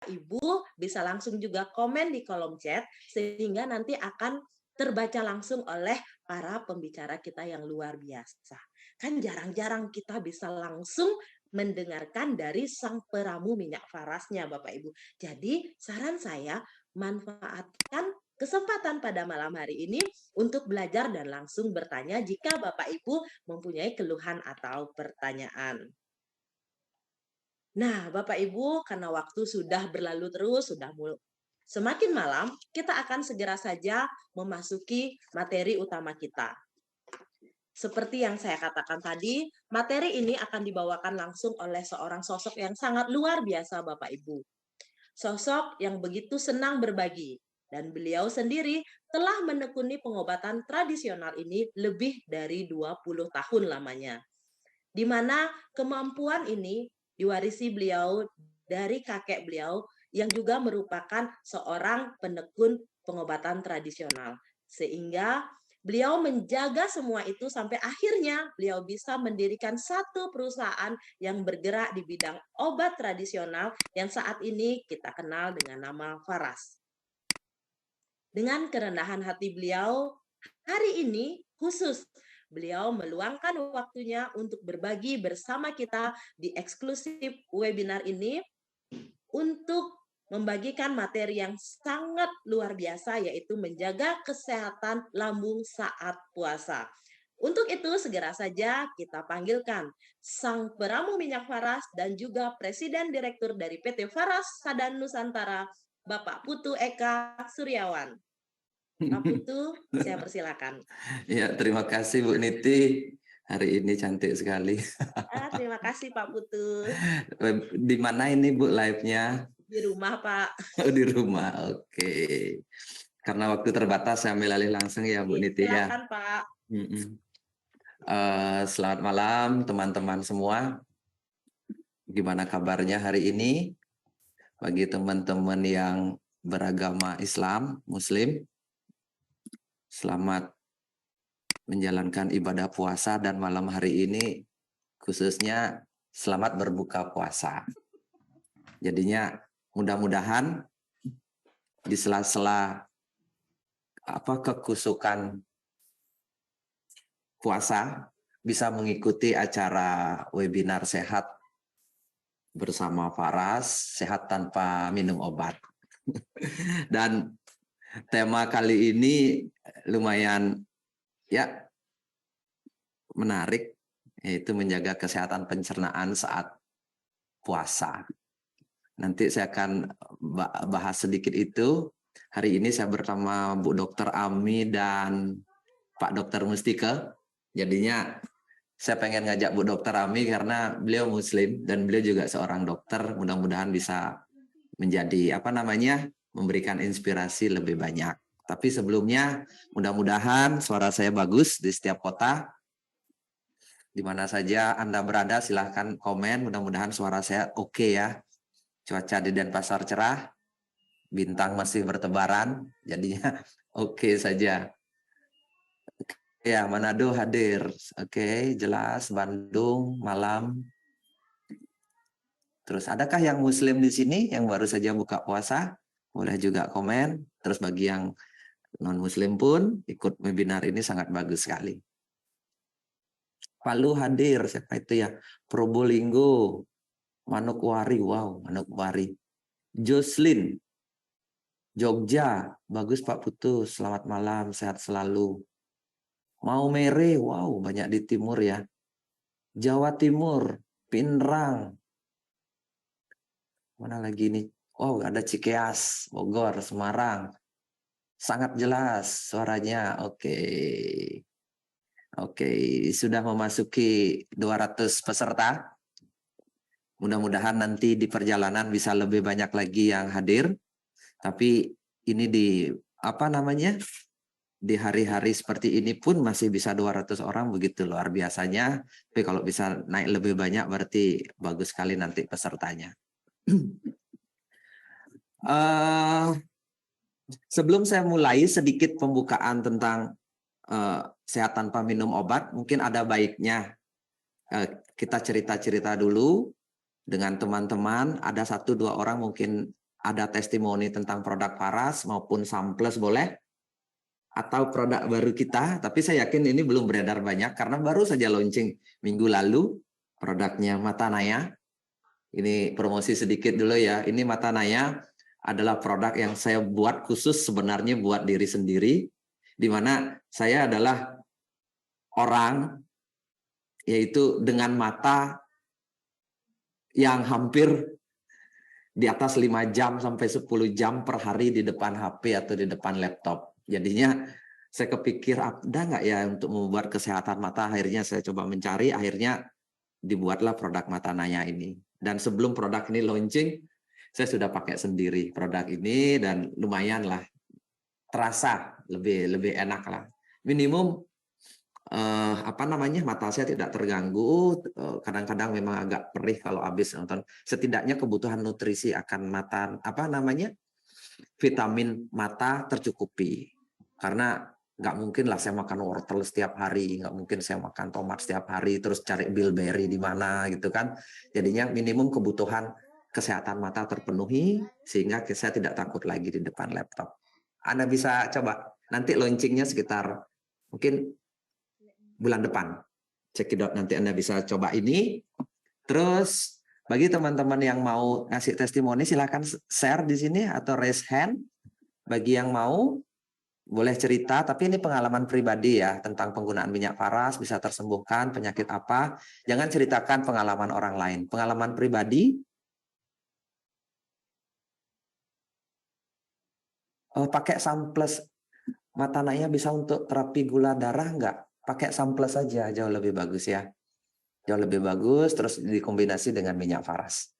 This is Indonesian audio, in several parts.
Ibu bisa langsung juga komen di kolom chat sehingga nanti akan terbaca langsung oleh para pembicara kita yang luar biasa. Kan jarang-jarang kita bisa langsung mendengarkan dari sang peramu minyak farasnya Bapak Ibu. Jadi saran saya manfaatkan kesempatan pada malam hari ini untuk belajar dan langsung bertanya jika Bapak Ibu mempunyai keluhan atau pertanyaan. Nah, Bapak Ibu, karena waktu sudah berlalu terus, semakin malam, kita akan segera saja memasuki materi utama kita. Seperti yang saya katakan tadi, materi ini akan dibawakan langsung oleh seorang sosok yang sangat luar biasa, Bapak Ibu. Sosok yang begitu senang berbagi, dan beliau sendiri telah menekuni pengobatan tradisional ini lebih dari 20 tahun lamanya. Di mana kemampuan ini diwarisi beliau dari kakek beliau yang juga merupakan seorang penekun pengobatan tradisional. Sehingga beliau menjaga semua itu sampai akhirnya beliau bisa mendirikan satu perusahaan yang bergerak di bidang obat tradisional yang saat ini kita kenal dengan nama Faras. Dengan kerendahan hati beliau, hari ini khusus beliau meluangkan waktunya untuk berbagi bersama kita di eksklusif webinar ini untuk membagikan materi yang sangat luar biasa, yaitu menjaga kesehatan lambung saat puasa. Untuk itu segera saja kita panggilkan sang peramu minyak Faras dan juga Presiden Direktur dari PT Faras Sadan Nusantara, Bapak Putu Eka Suryawan. Pak Putu, saya persilakan. Ya, terima kasih Bu Niti. Hari ini cantik sekali. Terima kasih Pak Putu. Di mana ini Bu live-nya? Di rumah Pak. Oh, di rumah. Oke. Karena waktu terbatas saya ambil alih langsung ya Bu Niti ya. Silakan Pak. Selamat malam teman-teman semua. Gimana kabarnya hari ini? Bagi teman-teman yang beragama Islam, Muslim, selamat menjalankan ibadah puasa dan malam hari ini khususnya selamat berbuka puasa. Jadinya mudah-mudahan di sela-sela kekusukan puasa bisa mengikuti acara webinar sehat bersama Faras, sehat tanpa minum obat. Dan tema kali ini lumayan ya menarik, yaitu menjaga kesehatan pencernaan saat puasa. Nanti saya akan bahas sedikit itu. Hari ini saya bersama Bu Dr. Ami dan Pak Dr. Mustika. Jadinya saya pengen ngajak Bu Dr. Ami karena beliau Muslim dan beliau juga seorang dokter. Mudah-mudahan bisa menjadi memberikan inspirasi lebih banyak. Tapi sebelumnya mudah-mudahan suara saya bagus di setiap kota. Di mana saja Anda berada silahkan komen. Mudah-mudahan suara saya oke ya. Cuaca di Denpasar cerah, bintang masih bertebaran, jadinya oke saja. Ya, Manado hadir. Oke, jelas. Bandung, malam. Terus adakah yang Muslim di sini yang baru saja buka puasa? Boleh juga komen. Terus bagi yang non-Muslim pun ikut webinar ini sangat bagus sekali. Palu hadir, siapa itu ya? Probolinggo, Manokwari, wow, Manokwari. Jocelyn, Jogja, bagus Pak Putu, selamat malam, sehat selalu. Maumere, wow, banyak di timur ya. Jawa Timur, Pinrang. Mana lagi nih? Wow, ada Cikeas, Bogor, Semarang. Sangat jelas suaranya, oke. Oke, sudah memasuki 200 peserta. Mudah-mudahan nanti di perjalanan bisa lebih banyak lagi yang hadir. Tapi ini di di hari-hari seperti ini pun masih bisa 200 orang, begitu luar biasanya. Tapi kalau bisa naik lebih banyak berarti bagus sekali nanti pesertanya. Sebelum saya mulai sedikit pembukaan tentang sehat tanpa minum obat, mungkin ada baiknya kita cerita-cerita dulu dengan teman-teman. Ada 1-2 orang mungkin ada testimoni tentang produk Faras maupun Samples boleh, atau produk baru kita, tapi saya yakin ini belum beredar banyak karena baru saja launching minggu lalu produknya Matanaya. Ini promosi sedikit dulu ya. Ini Matanaya adalah produk yang saya buat khusus sebenarnya buat diri sendiri, di mana saya adalah orang yaitu dengan mata yang hampir di atas 5 jam sampai 10 jam per hari di depan HP atau di depan laptop. Jadinya saya kepikir ada nggak ya untuk membuat kesehatan mata. Akhirnya saya coba mencari, akhirnya dibuatlah produk Matanaya ini. Dan sebelum produk ini launching, saya sudah pakai sendiri produk ini dan lumayan lah, terasa lebih enak lah. Minimum mata saya tidak terganggu. Kadang-kadang memang agak perih kalau habis nonton. Setidaknya kebutuhan nutrisi akan mata vitamin mata tercukupi. Karena nggak mungkin lah saya makan wortel setiap hari, nggak mungkin saya makan tomat setiap hari, terus cari bilberry di mana gitu kan. Jadinya minimum kebutuhan kesehatan mata terpenuhi, sehingga saya tidak takut lagi di depan laptop. Anda bisa coba, nanti launchingnya sekitar mungkin bulan depan. Cekidot, nanti Anda bisa coba ini. Terus bagi teman-teman yang mau ngasih testimoni, silakan share di sini atau raise hand. Bagi yang mau, boleh cerita, tapi ini pengalaman pribadi ya, tentang penggunaan minyak Faras, bisa tersembuhkan penyakit apa. Jangan ceritakan pengalaman orang lain. Pengalaman pribadi, pakai Samples Matanaya bisa untuk terapi gula darah enggak? Pakai Samples saja, jauh lebih bagus ya. Jauh lebih bagus, terus dikombinasi dengan minyak Faras.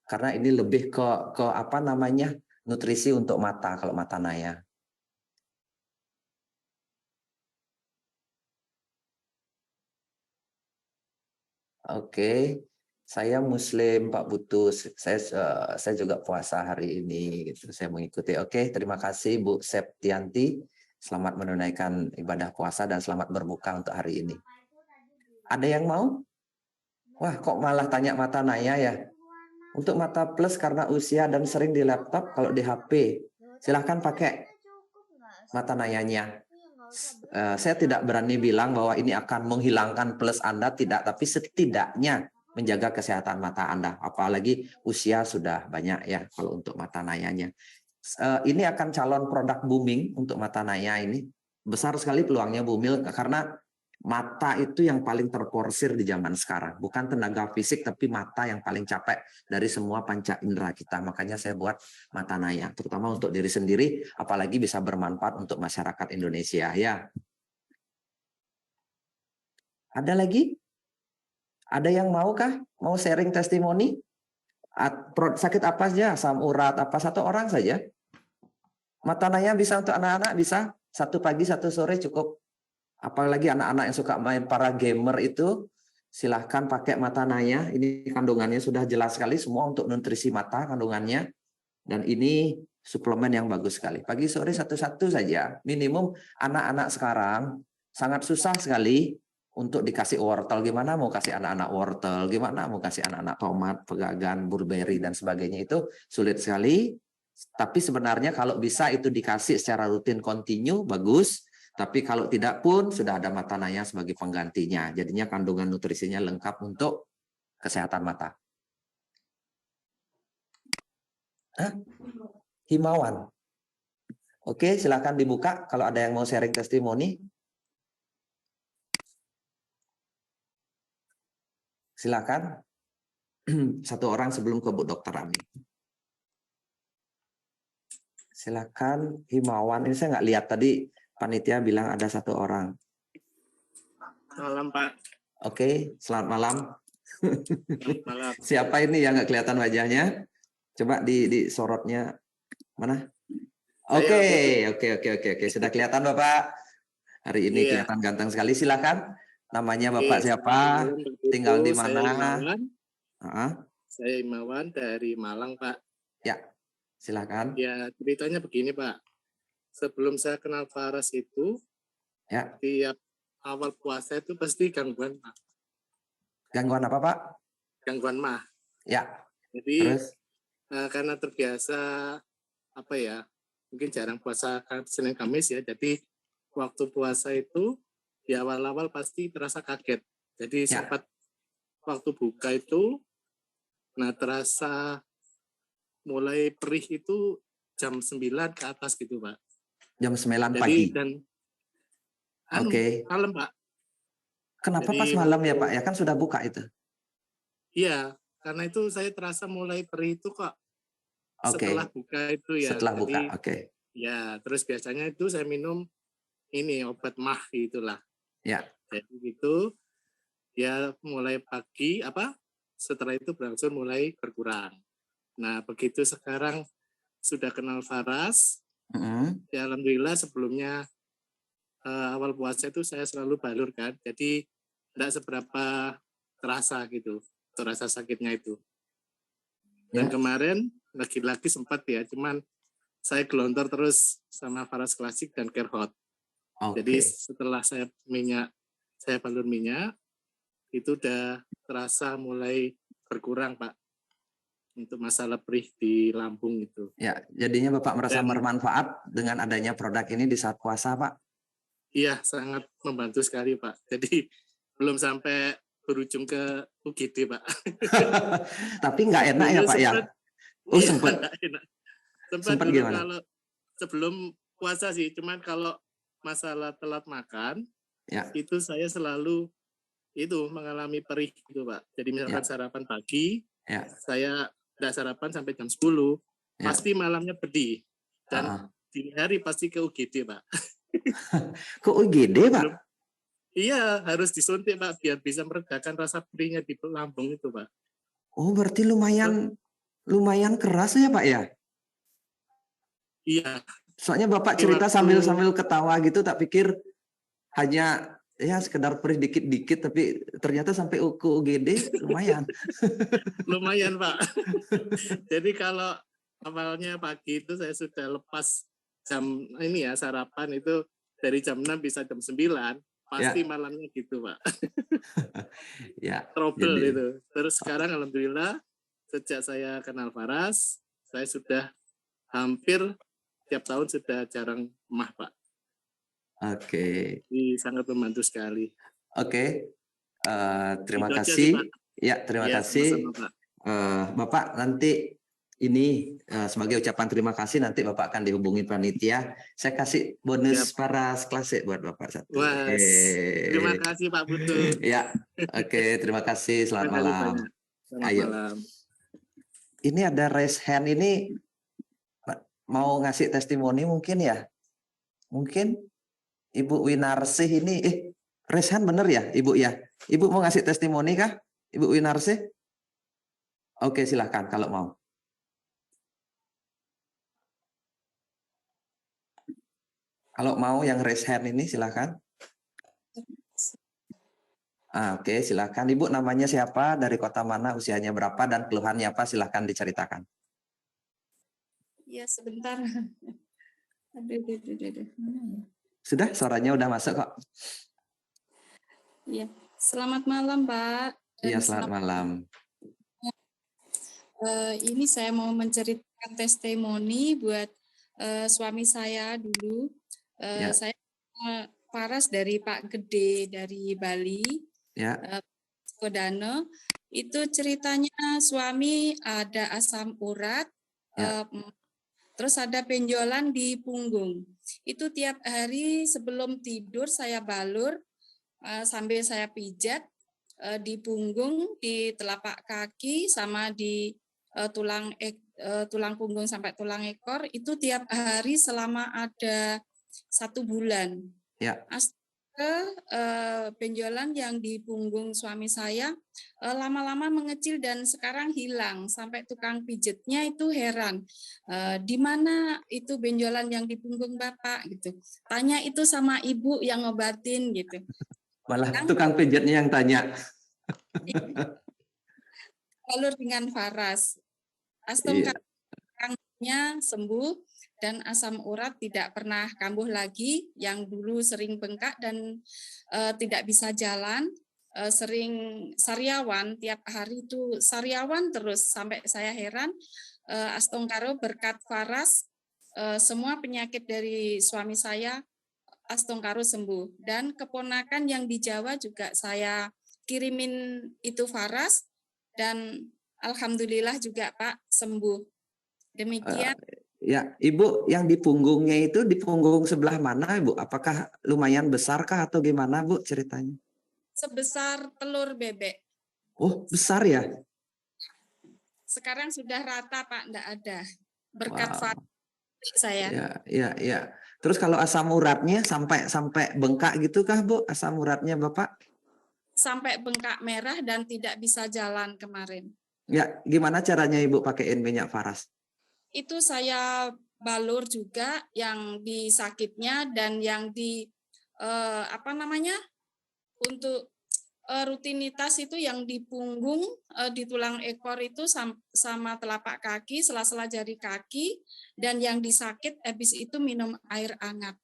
Karena ini lebih ke nutrisi untuk mata kalau Matanaya. Oke, saya Muslim Pak Butus. Saya juga puasa hari ini. Gitu. Saya mengikuti. Oke, terima kasih Bu Septianti. Selamat menunaikan ibadah puasa dan selamat berbuka untuk hari ini. Ada yang mau? Wah, kok malah tanya Matanaya ya? Untuk Mata Plus karena usia dan sering di laptop, kalau di HP, silahkan pakai Matanayanya. Saya tidak berani bilang bahwa ini akan menghilangkan plus Anda, tidak, tapi setidaknya menjaga kesehatan mata Anda. Apalagi usia sudah banyak ya kalau untuk Matanayanya. Ini akan calon produk booming untuk Matanaya ini. Besar sekali peluangnya booming karena mata itu yang paling terporsir di zaman sekarang. Bukan tenaga fisik, tapi mata yang paling capek dari semua panca indera kita. Makanya saya buat Matanaya, terutama untuk diri sendiri, apalagi bisa bermanfaat untuk masyarakat Indonesia. Ya. Ada lagi? Ada yang maukah? Mau sharing testimoni? Sakit apa saja? Asam urat, apa satu orang saja? Matanaya bisa untuk anak-anak, bisa. Satu pagi, satu sore cukup. Apalagi anak-anak yang suka main, para gamer itu, silahkan pakai Matanaya. Ini kandungannya sudah jelas sekali, semua untuk nutrisi mata kandungannya. Dan ini suplemen yang bagus sekali. Pagi sore satu-satu saja. Minimum anak-anak sekarang sangat susah sekali untuk dikasih wortel. Gimana mau kasih anak-anak wortel? Gimana mau kasih anak-anak tomat, pegagan, burberry, dan sebagainya. Itu sulit sekali. Tapi sebenarnya kalau bisa itu dikasih secara rutin kontinu, bagus. Tapi kalau tidak pun sudah ada Matanaya sebagai penggantinya. Jadinya kandungan nutrisinya lengkap untuk kesehatan mata. Hah? Himawan. Oke, silakan dibuka kalau ada yang mau sharing testimoni. Silakan. Satu orang sebelum ke Bu Dokter Ami. Silakan Himawan. Ini saya nggak lihat tadi. Panitia bilang ada satu orang. Malam, Pak. Oke, selamat malam. Malam. Siapa ini yang nggak kelihatan wajahnya? Coba di sorotnya mana? Oke. Sudah kelihatan Bapak. Hari ini kelihatan ganteng sekali. Silakan. Namanya Bapak siapa? Tinggal di mana? Saya Himawan dari Malang, Pak. Ya, silakan. Ya, ceritanya begini, Pak. Sebelum saya kenal Faras itu, ya, tiap awal puasa itu pasti gangguan, Pak. Gangguan apa, Pak? Gangguan mah. Ya. Jadi terus karena terbiasa apa ya, mungkin jarang puasa Senin Kamis ya, jadi waktu puasa itu di awal-awal pasti terasa kaget. Jadi Ya. sempat waktu buka itu, nah terasa mulai perih itu jam 9 ke atas gitu Pak. Jam 9 Jadi pagi. dan Oke. malam Pak. Kenapa Jadi pas malam ya waktu- Pak? Ya kan sudah buka itu. Iya, karena itu saya terasa mulai perih itu kok Oke. setelah buka itu ya. Setelah buka. Jadi Oke. ya, terus biasanya itu saya minum ini obat mah itulah. Ya. Jadi gitu ya mulai pagi setelah itu berangsur mulai berkurang. Nah, begitu sekarang sudah kenal Faras, ya alhamdulillah sebelumnya awal puasa itu saya selalu balur kan. Jadi tidak seberapa terasa gitu, terasa sakitnya itu. Dan Ya. kemarin lagi-lagi sempat ya, cuman saya gelontor terus sama Faras Klasik dan Kerhot. Jadi Oke. setelah saya balur minyak, itu udah terasa mulai berkurang Pak untuk masalah perih di lambung itu. Ya, jadinya Bapak merasa Dan- bermanfaat dengan adanya produk ini di saat puasa, Pak? Iya, sangat membantu sekali Pak. Jadi belum sampai berujung ke UGD Pak. Tapi nggak enak ya Dulu Pak ya? sempet. Oh Iya, sempat. nggak enak. Sempat Sempat dulu gimana? kalau sebelum puasa sih, cuman kalau masalah telat makan, Ya. itu saya selalu itu mengalami perih gitu Pak. Jadi misalkan sarapan pagi, Ya. saya tidak sarapan sampai jam 10, Ya. pasti malamnya pedih. Dan Ah. dini hari pasti ke UGD Pak. Ke UGD Pak? Iya, harus disuntik Pak, biar bisa meredakan rasa perihnya di lambung itu Pak. Oh berarti lumayan keras ya Pak ya? Iya. Soalnya Bapak Di cerita waktu- sambil ketawa gitu, tak pikir hanya ya sekedar perih dikit-dikit, tapi ternyata sampai ke UGD lumayan. Lumayan Pak. Jadi kalau awalnya pagi itu saya sudah lepas jam ini ya sarapan itu dari jam 6 bisa jam 9, pasti malamnya gitu Pak. Ya. Trouble jadi- itu. Terus sekarang alhamdulillah sejak saya kenal Faras, saya sudah hampir tiap tahun sudah jarang mah Pak. Oke. Ini sangat membantu sekali. Oke. Terima Itu aja kasih. sih, Pak. Ya, terima Ya, kasih. sama-sama, Pak. Bapak nanti ini sebagai ucapan terima kasih nanti Bapak akan dihubungi panitia. Saya kasih bonus Faras Klasik buat Bapak satu. Wah, terima kasih Pak Putu. Ya, oke, terima kasih. Selamat Terima kasih malam. banyak. Selamat Ayo. malam. Ini ada raise hand ini mau ngasih testimoni mungkin ya? Mungkin Ibu Winarsih ini raise hand bener ya, Ibu ya? Ibu mau ngasih testimoni kah? Ibu Winarsih? Oke, silahkan kalau mau. Kalau mau yang raise hand ini silahkan. Oke, silahkan. Ibu namanya siapa, dari kota mana, usianya berapa, dan keluhannya apa, silahkan diceritakan. Ya, sebentar. Aduh. Mana ya? Sudah, suaranya udah masuk kok. Ya, selamat malam Pak. Iya, selamat malam. Ini saya mau menceritakan testimoni buat suami saya dulu. Ya. Saya Faras dari Pak Gede dari Bali. Ya. Kodano. Itu ceritanya suami ada asam urat. Ya. Terus ada benjolan di punggung. Itu tiap hari sebelum tidur saya balur sambil saya pijat di punggung, di telapak kaki, sama di tulang punggung sampai tulang ekor. Itu tiap hari selama ada 1 bulan. Ya. Benjolan yang di punggung suami saya lama-lama mengecil dan sekarang hilang, sampai tukang pijetnya itu heran, di mana itu benjolan yang di punggung Bapak gitu. Tanya itu sama ibu yang ngobatin gitu. Malah tukang pijetnya yang tanya. Balur dengan Faras. Asam kambingnya sembuh dan asam urat tidak pernah kambuh lagi, yang dulu sering bengkak dan tidak bisa jalan, sering sariawan, tiap hari itu sariawan terus sampai saya heran, Astongkaro berkat Faras, semua penyakit dari suami saya Astongkaro sembuh. Dan keponakan yang di Jawa juga saya kirimin itu Faras, dan alhamdulillah juga Pak sembuh. Demikian. Ya, Ibu, yang di punggungnya itu di punggung sebelah mana, Ibu? Apakah lumayan besarkah atau gimana, Bu, ceritanya? Sebesar telur bebek. Oh, besar ya? Sekarang sudah rata, Pak, enggak ada. Berkat Wow. saya. Ya. Terus kalau asam uratnya sampai bengkak gitu kah, Bu? Asam uratnya Bapak? Sampai bengkak merah dan tidak bisa jalan kemarin. Ya, gimana caranya Ibu pakaiin minyak Faras? Itu saya balur juga yang di sakitnya dan yang di untuk rutinitas itu yang di punggung, di tulang ekor itu sama telapak kaki, sela-sela jari kaki, dan yang disakit habis itu minum air hangat.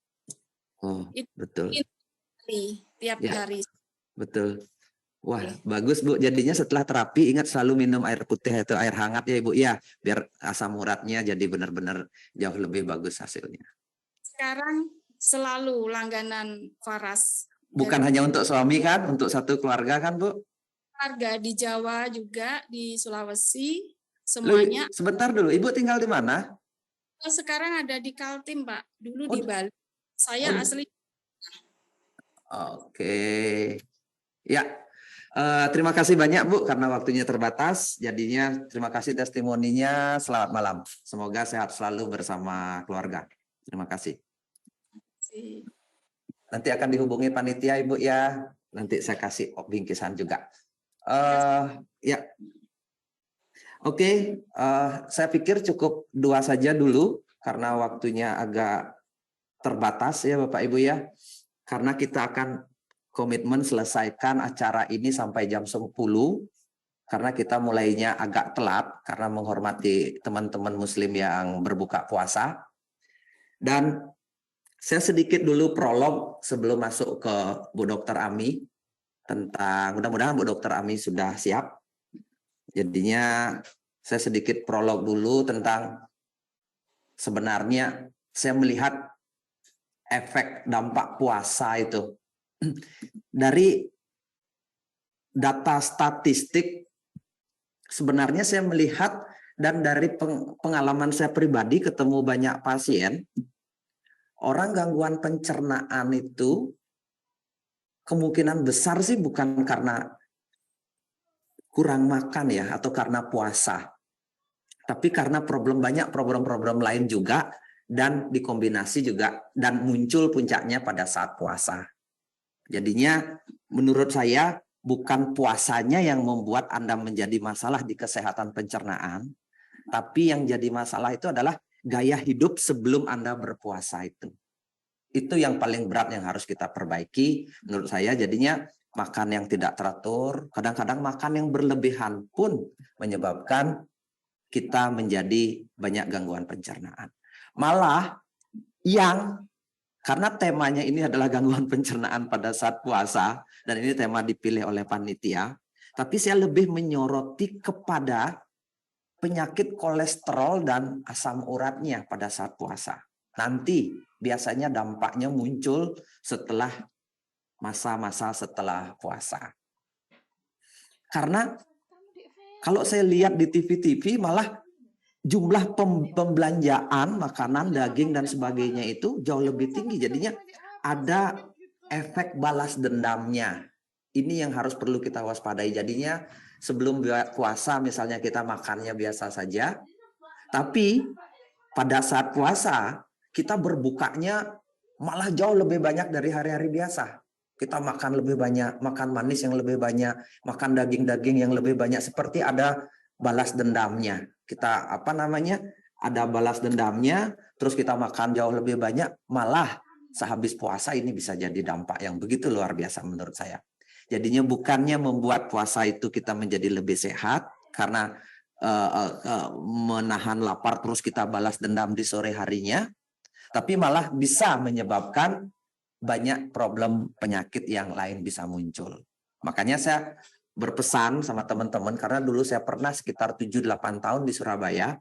Oh, itu betul. Tiap Ya, hari. betul. Wah, bagus Bu. Jadinya setelah terapi ingat selalu minum air putih atau air hangat ya Ibu. Ya, biar asam uratnya jadi benar-benar jauh lebih bagus hasilnya. Sekarang selalu langganan Faras. Bukan hanya untuk suami kan, untuk satu keluarga kan Bu? Keluarga di Jawa juga, di Sulawesi, semuanya. Sebentar dulu, Ibu tinggal di mana? Sekarang ada di Kaltim, Pak. Dulu di Bali. Saya asli. Oke. Ya, terima kasih banyak Bu karena waktunya terbatas. Jadinya terima kasih testimoninya. Selamat malam. Semoga sehat selalu bersama keluarga. Terima kasih. Nanti akan dihubungi panitia Ibu ya. Nanti saya kasih bingkisan juga. Ya. Oke, saya pikir cukup 2 saja dulu karena waktunya agak terbatas ya Bapak Ibu ya. Karena kita akan komitmen selesaikan acara ini sampai jam 10 karena kita mulainya agak telat karena menghormati teman-teman muslim yang berbuka puasa. Dan saya sedikit dulu prolog sebelum masuk ke Bu Dr. Ami tentang, mudah-mudahan Bu Dr. Ami sudah siap. Jadinya saya sedikit prolog dulu tentang sebenarnya saya melihat efek dampak puasa itu dari data statistik. Sebenarnya saya melihat dan dari pengalaman saya pribadi ketemu banyak pasien, orang gangguan pencernaan itu kemungkinan besar sih bukan karena kurang makan ya atau karena puasa, tapi karena banyak problem-problem lain juga dan dikombinasi juga dan muncul puncaknya pada saat puasa. Jadinya menurut saya bukan puasanya yang membuat Anda menjadi masalah di kesehatan pencernaan, tapi yang jadi masalah itu adalah gaya hidup sebelum Anda berpuasa itu. Itu yang paling berat yang harus kita perbaiki menurut saya. Jadinya makan yang tidak teratur, kadang-kadang makan yang berlebihan pun menyebabkan kita menjadi banyak gangguan pencernaan. Malah karena temanya ini adalah gangguan pencernaan pada saat puasa, dan ini tema dipilih oleh panitia, tapi saya lebih menyoroti kepada penyakit kolesterol dan asam uratnya pada saat puasa. Nanti biasanya dampaknya muncul setelah masa-masa setelah puasa. Karena kalau saya lihat di TV-TV malah jumlah pembelanjaan makanan, daging dan sebagainya itu jauh lebih tinggi. Jadinya ada efek balas dendamnya. Ini yang harus perlu kita waspadai. Jadinya sebelum puasa misalnya kita makannya biasa saja, tapi pada saat puasa kita berbukanya malah jauh lebih banyak dari hari-hari biasa. Kita makan lebih banyak, makan manis yang lebih banyak, makan daging-daging yang lebih banyak, seperti ada balas dendamnya. Kita ada balas dendamnya, terus kita makan jauh lebih banyak, malah sehabis puasa ini bisa jadi dampak yang begitu luar biasa menurut saya. Jadinya bukannya membuat puasa itu kita menjadi lebih sehat karena menahan lapar terus kita balas dendam di sore harinya, tapi malah bisa menyebabkan banyak problem penyakit yang lain bisa muncul. Makanya saya berpesan sama teman-teman, karena dulu saya pernah sekitar 7-8 tahun di Surabaya,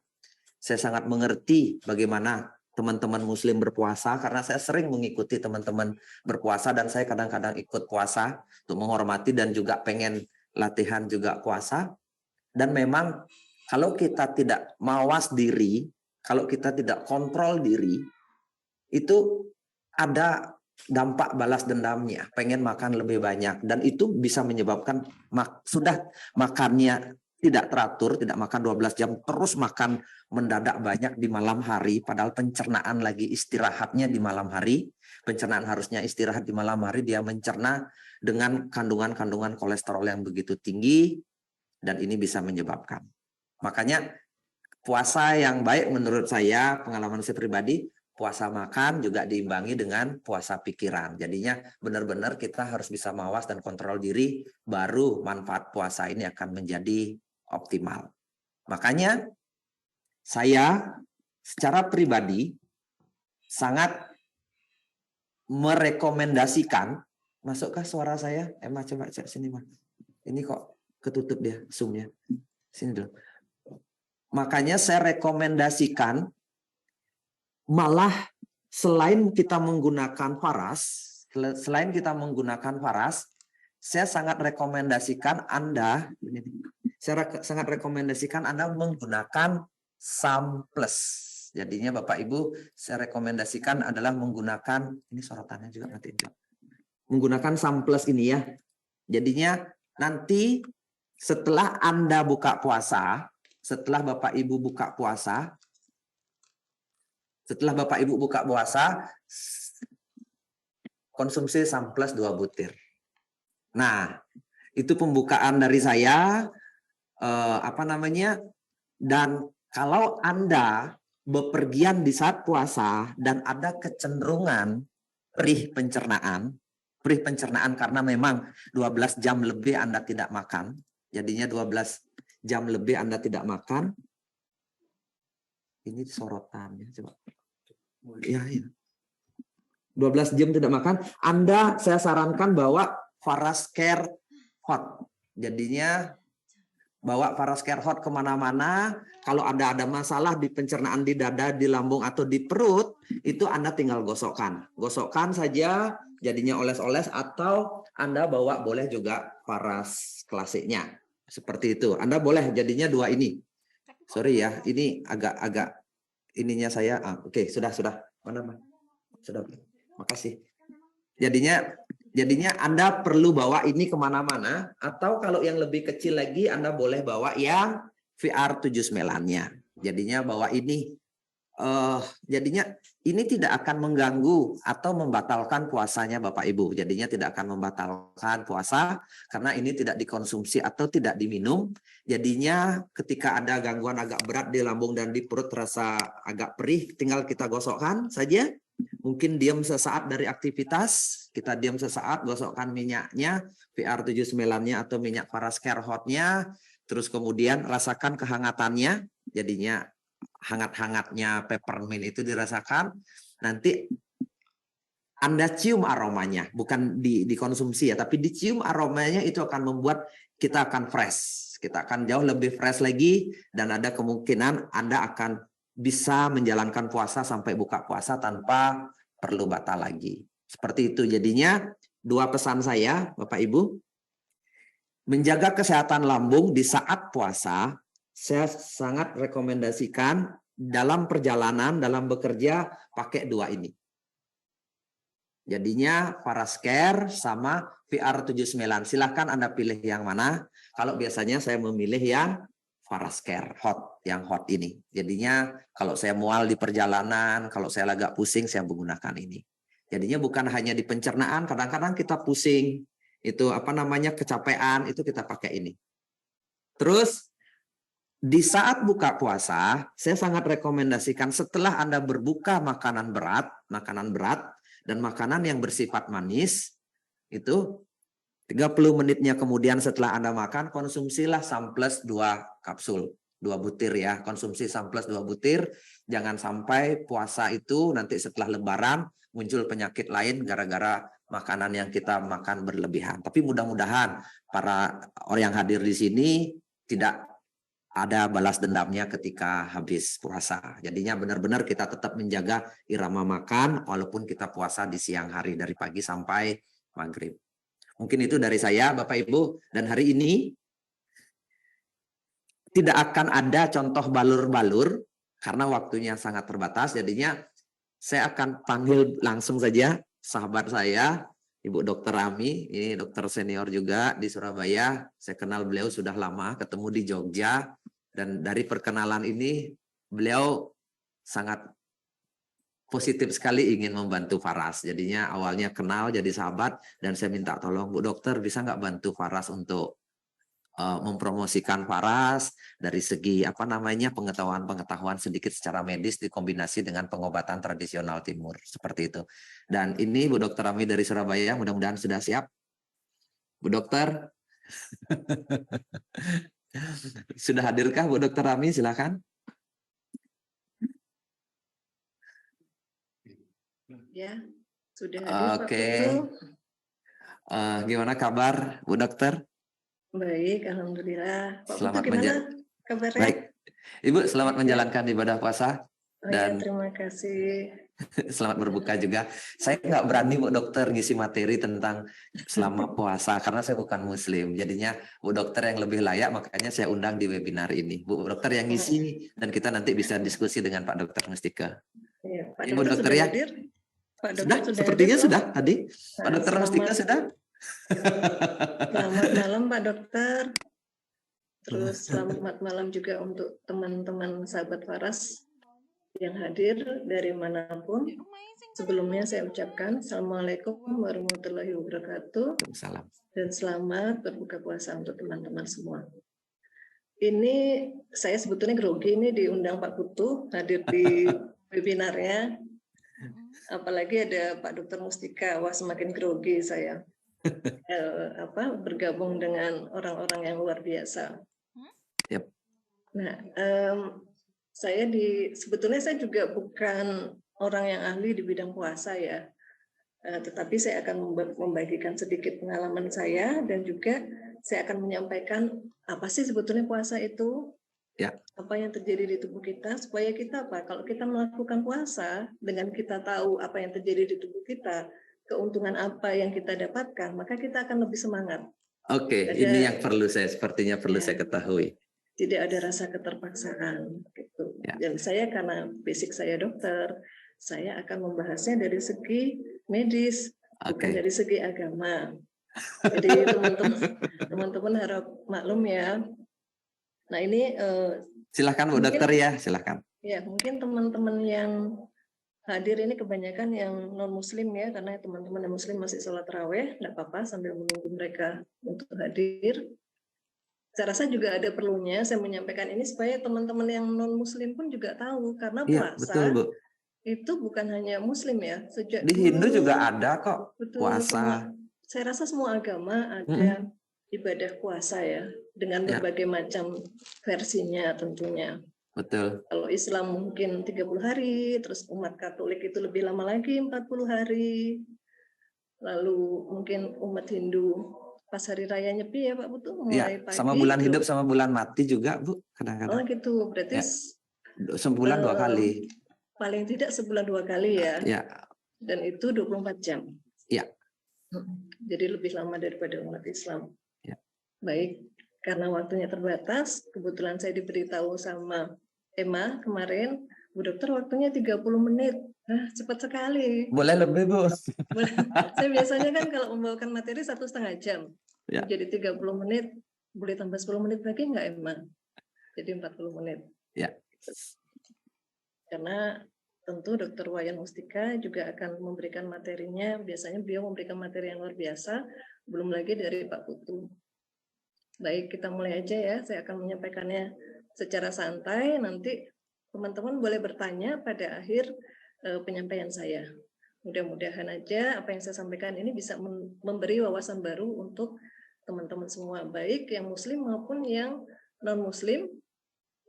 Saya sangat mengerti bagaimana teman-teman muslim berpuasa karena saya sering mengikuti teman-teman berpuasa dan saya kadang-kadang ikut puasa untuk menghormati dan juga pengen latihan juga puasa. Dan memang kalau kita tidak mawas diri, kalau kita tidak kontrol diri, itu ada dampak balas dendamnya, pengen makan lebih banyak, dan itu bisa menyebabkan sudah makannya tidak teratur, tidak makan 12 jam, terus makan mendadak banyak di malam hari, padahal pencernaan lagi istirahatnya di malam hari, pencernaan harusnya istirahat di malam hari, dia mencerna dengan kandungan-kandungan kolesterol yang begitu tinggi, dan ini bisa menyebabkan. Makanya puasa yang baik menurut saya, pengalaman saya pribadi, puasa makan juga diimbangi dengan puasa pikiran. Jadinya benar-benar kita harus bisa mawas dan kontrol diri, baru manfaat puasa ini akan menjadi optimal. Makanya saya secara pribadi sangat merekomendasikan, masukkah suara saya? Emma coba cek sini, Mas. Ini kok ketutup dia zoom-nya. Sini dulu. Makanya saya rekomendasikan malah selain kita menggunakan faras, saya sangat rekomendasikan Anda menggunakan SAMPLUS. Jadinya Bapak Ibu, saya rekomendasikan adalah menggunakan, ini sorotannya juga nanti, menggunakan SAMPLUS ini ya. Jadinya nanti setelah Anda buka puasa, setelah Bapak Ibu buka puasa, konsumsi SAMPLUS 2 butir. Nah, itu pembukaan dari saya, dan kalau Anda bepergian di saat puasa dan ada kecenderungan perih pencernaan karena memang 12 jam lebih Anda tidak makan, jadinya 12 jam lebih Anda tidak makan. Ini sorotannya coba. Ya. 12 jam tidak makan, saya sarankan bawa Parascare Hot. Jadinya bawa Parascare Hot kemana-mana. Kalau ada masalah di pencernaan di dada, di lambung atau di perut, itu Anda tinggal gosokkan saja. Jadinya oles-oles, atau Anda bawa boleh juga Paras klasiknya. Seperti itu. Anda boleh jadinya 2 ini. Sorry ya, ini agak ininya saya. Oke, sudah. Mana? Sudah. Makasih. Jadinya Anda perlu bawa ini kemana-mana, atau kalau yang lebih kecil lagi Anda boleh bawa yang VR79-nya. Jadinya bawa ini. Jadinya ini tidak akan mengganggu atau membatalkan puasanya Bapak Ibu. Jadinya tidak akan membatalkan puasa karena ini tidak dikonsumsi atau tidak diminum. Jadinya ketika ada gangguan agak berat di lambung dan di perut terasa agak perih, tinggal kita gosokkan saja. Mungkin diam sesaat dari aktivitas, kita diam sesaat, gosokkan minyaknya, VR79-nya atau minyak Parascare Hot-nya, terus kemudian rasakan kehangatannya, jadinya hangat-hangatnya peppermint itu dirasakan, nanti Anda cium aromanya, bukan dikonsumsi ya, tapi dicium aromanya, itu akan membuat kita akan fresh, kita akan jauh lebih fresh lagi, dan ada kemungkinan Anda akan bisa menjalankan puasa sampai buka puasa tanpa perlu batal lagi. Seperti itu. Jadinya 2 pesan saya, Bapak Ibu, menjaga kesehatan lambung di saat puasa, saya sangat rekomendasikan dalam perjalanan, dalam bekerja, pakai 2 ini. Jadinya Parascare sama VR79. Silahkan Anda pilih yang mana. Kalau biasanya saya memilih yang Parascare Hot, yang hot ini. Jadinya kalau saya mual di perjalanan, kalau saya agak pusing, saya menggunakan ini. Jadinya bukan hanya di pencernaan, kadang-kadang kita pusing, itu kecapean, itu kita pakai ini. Terus di saat buka puasa, saya sangat rekomendasikan setelah Anda berbuka makanan berat dan makanan yang bersifat manis, itu 30 menitnya kemudian setelah Anda makan, konsumsilah SAMPLUS 2 kapsul, 2 butir ya. Konsumsi SAMPLUS 2 butir, jangan sampai puasa itu nanti setelah lebaran muncul penyakit lain gara-gara makanan yang kita makan berlebihan. Tapi mudah-mudahan para orang yang hadir di sini tidak ada balas dendamnya ketika habis puasa. Jadinya benar-benar kita tetap menjaga irama makan walaupun kita puasa di siang hari dari pagi sampai maghrib. Mungkin itu dari saya Bapak Ibu, dan hari ini tidak akan ada contoh balur-balur karena waktunya sangat terbatas. Jadinya saya akan panggil langsung saja sahabat saya, Ibu Dokter Ami, ini dokter senior juga di Surabaya. Saya kenal beliau sudah lama, ketemu di Jogja. Dan dari perkenalan ini, beliau sangat positif sekali ingin membantu Faras. Jadinya awalnya kenal jadi sahabat, dan saya minta tolong, Bu Dokter bisa nggak bantu Faras untuk mempromosikan Faras dari segi pengetahuan sedikit secara medis dikombinasi dengan pengobatan tradisional timur seperti itu. Dan ini Bu Dokter Ami dari Surabaya, mudah-mudahan sudah siap. Bu Dokter, sudah hadirkah Bu Dokter Ami? Silakan. Ya, sudah hadir Pak Oke. Putu. Gimana kabar Bu Dokter? Baik, alhamdulillah. Pak Selamat Putu gimana kabarnya? Baik. Ibu selamat Ya. menjalankan ibadah puasa. Oh ya, Dan terima kasih. selamat berbuka juga. Saya nggak berani Bu Dokter ngisi materi tentang selama puasa karena saya bukan Muslim. Jadinya Bu Dokter yang lebih layak, makanya saya undang di webinar ini. Bu Dokter yang ngisi dan kita nanti bisa diskusi dengan Pak Dokter Mustika. Ya, Pak Ibu Dokter Dokter sudah ya? hadir? Pak Sudah, Dokter sepertinya hadir, sudah hadir. Pak Dokter Mustika sudah? Selamat malam Pak Dokter. Terus selamat malam juga untuk teman-teman sahabat Faras yang hadir dari manapun. Sebelumnya saya ucapkan Assalamualaikum warahmatullahi wabarakatuh. Salam. Dan selamat berbuka puasa untuk teman-teman semua. Ini saya sebetulnya grogi ini diundang Pak Putu hadir di webinarnya. Apalagi ada Pak Dokter Mustika, wah semakin grogi saya. Bergabung dengan orang-orang yang luar biasa. Yep. Nah, sebetulnya saya juga bukan orang yang ahli di bidang puasa ya, tetapi saya akan membagikan sedikit pengalaman saya dan juga saya akan menyampaikan apa sih sebetulnya puasa itu, ya. Apa yang terjadi di tubuh kita, supaya kita kalau kita melakukan puasa dengan kita tahu apa yang terjadi di tubuh kita, keuntungan apa yang kita dapatkan, maka kita akan lebih semangat. Oke, ini yang sepertinya perlu saya ketahui. Tidak ada rasa keterpaksaan gitu. Ya. Dan saya karena basic saya dokter, saya akan membahasnya dari segi medis, bukan dari segi agama. Jadi teman-teman harap maklum ya. Nah ini silahkan Bu Dokter ya, silahkan. Ya mungkin teman-teman yang hadir ini kebanyakan yang non Muslim ya, karena teman-teman yang Muslim masih sholat raweh, tidak apa-apa sambil menunggu mereka untuk hadir. Saya rasa juga ada perlunya saya menyampaikan ini supaya teman-teman yang non Muslim pun juga tahu, karena puasa betul, Bu. itu bukan hanya Muslim ya. Sejak di Hindu juga ada kok puasa. Saya rasa semua agama ada ibadah puasa ya, dengan berbagai macam versinya tentunya. Betul. Kalau Islam mungkin 30 hari, terus umat Katolik itu lebih lama lagi 40 hari. Lalu mungkin umat Hindu pas hari raya Nyepi ya Pak Putu mulai pagi. Sama bulan hidup sama bulan mati juga Bu kadang-kadang. Oh gitu, berarti sebulan 2 kali. Paling tidak sebulan 2 kali ya. Ya. Dan itu 24 jam. Ya. Jadi lebih lama daripada umat Islam. Ya. Baik, karena waktunya terbatas, kebetulan saya diberitahu sama Emma kemarin, Bu Dokter waktunya 30 menit. Cepat sekali. Boleh lebih Bu. Saya biasanya kan kalau membawakan materi 1,5 jam. Ya. Jadi 30 menit, boleh tambah 10 menit lagi nggak Emma? Jadi 40 menit. Ya. Karena tentu Dr. Wayan Mustika juga akan memberikan materinya, biasanya beliau memberikan materi yang luar biasa, belum lagi dari Pak Putu. Baik, kita mulai aja ya, saya akan menyampaikannya secara santai, nanti teman-teman boleh bertanya pada akhir penyampaian saya. Mudah-mudahan aja apa yang saya sampaikan ini bisa memberi wawasan baru untuk teman-teman semua, baik yang Muslim maupun yang non-Muslim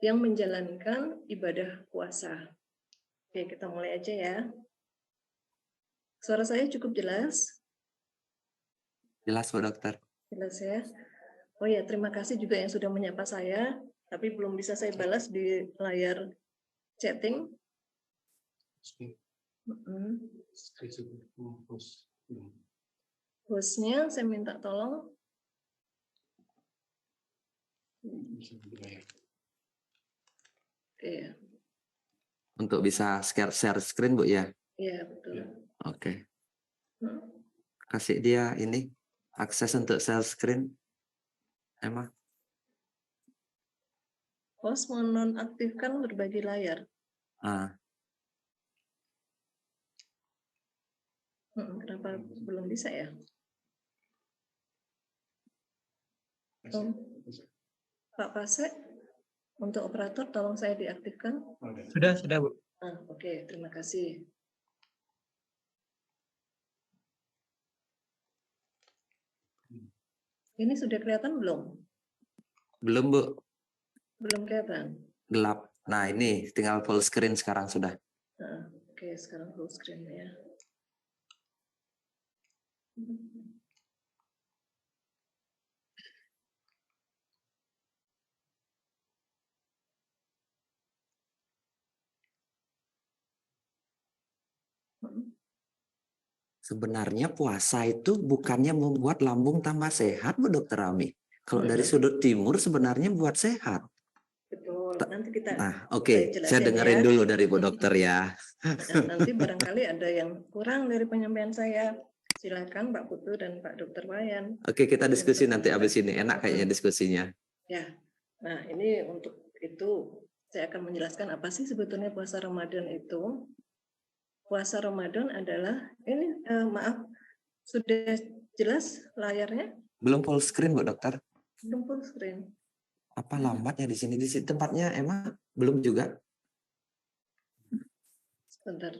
yang menjalankan ibadah puasa. Oke, kita mulai aja ya. Suara saya cukup jelas? Jelas Bu Dokter. Jelas ya. Oh ya, terima kasih juga yang sudah menyapa saya. tapi belum bisa saya balas di layar chatting. Hostnya saya minta tolong. Oke. Untuk bisa share screen, Bu, ya? Iya, betul. Oke. Kasih dia ini, akses untuk share screen. Emma. Host menonaktifkan berbagi layar. Kenapa belum bisa ya? Pak Pasek, untuk operator tolong saya diaktifkan. Sudah, Bu. Oke, terima kasih. Ini sudah kelihatan belum? Belum, Bu. Belum kelihatan. Gelap. Nah, ini tinggal full screen sekarang sudah. Oke, sekarang full screen ya. Sebenarnya puasa itu bukannya membuat lambung tambah sehat, Bu Dokter Ami. Kalau dari sudut timur sebenarnya buat sehat. Betul. Nanti kita Saya dengerin dulu dari Bu Dokter ya. Nanti barangkali ada yang kurang dari penyampaian saya. Silakan Pak Putu dan Pak Dokter Wayan. Oke, kita diskusi nanti habis ini. Enak kayaknya diskusinya. Ya. Nah, ini untuk itu saya akan menjelaskan apa sih sebetulnya puasa Ramadan itu. Puasa Ramadan adalah ini maaf, sudah jelas layarnya? Belum full screen, Bu Dokter. Belum full screen. Apa lambatnya di sini? Di tempatnya emang belum juga? Sebentar.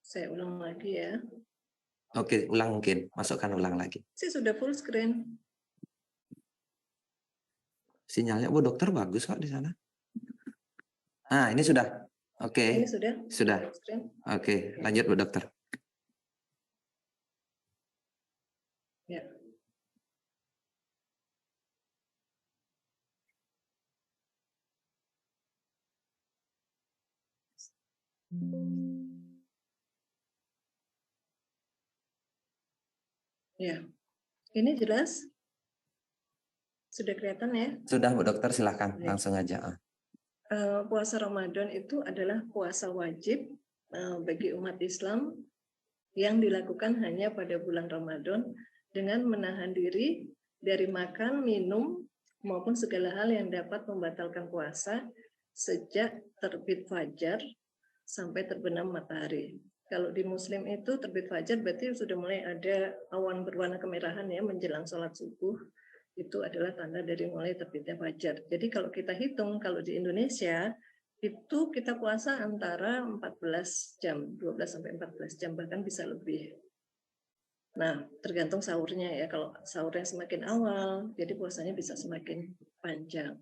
Saya ulang lagi ya. Oke, ulang mungkin. Masukkan ulang lagi. Sudah full screen. Sinyalnya Bu Dokter bagus kok di sana. Nah, ini sudah. Oke. Ini sudah. Oke, lanjut Bu Dokter. Ya. Ya. Ini jelas? Sudah kelihatan ya? Sudah Bu Dokter, silakan langsung aja. Puasa Ramadan itu adalah puasa wajib bagi umat Islam yang dilakukan hanya pada bulan Ramadan dengan menahan diri dari makan, minum, maupun segala hal yang dapat membatalkan puasa sejak terbit fajar sampai terbenam matahari. Kalau di Muslim itu terbit fajar berarti sudah mulai ada awan berwarna kemerahan ya menjelang sholat subuh. Itu adalah tanda dari mulai terbitnya fajar. Jadi kalau kita hitung, kalau di Indonesia, itu kita puasa antara 14 jam, 12 sampai 14 jam, bahkan bisa lebih. Nah, tergantung sahurnya ya. Kalau sahurnya semakin awal, jadi puasanya bisa semakin panjang.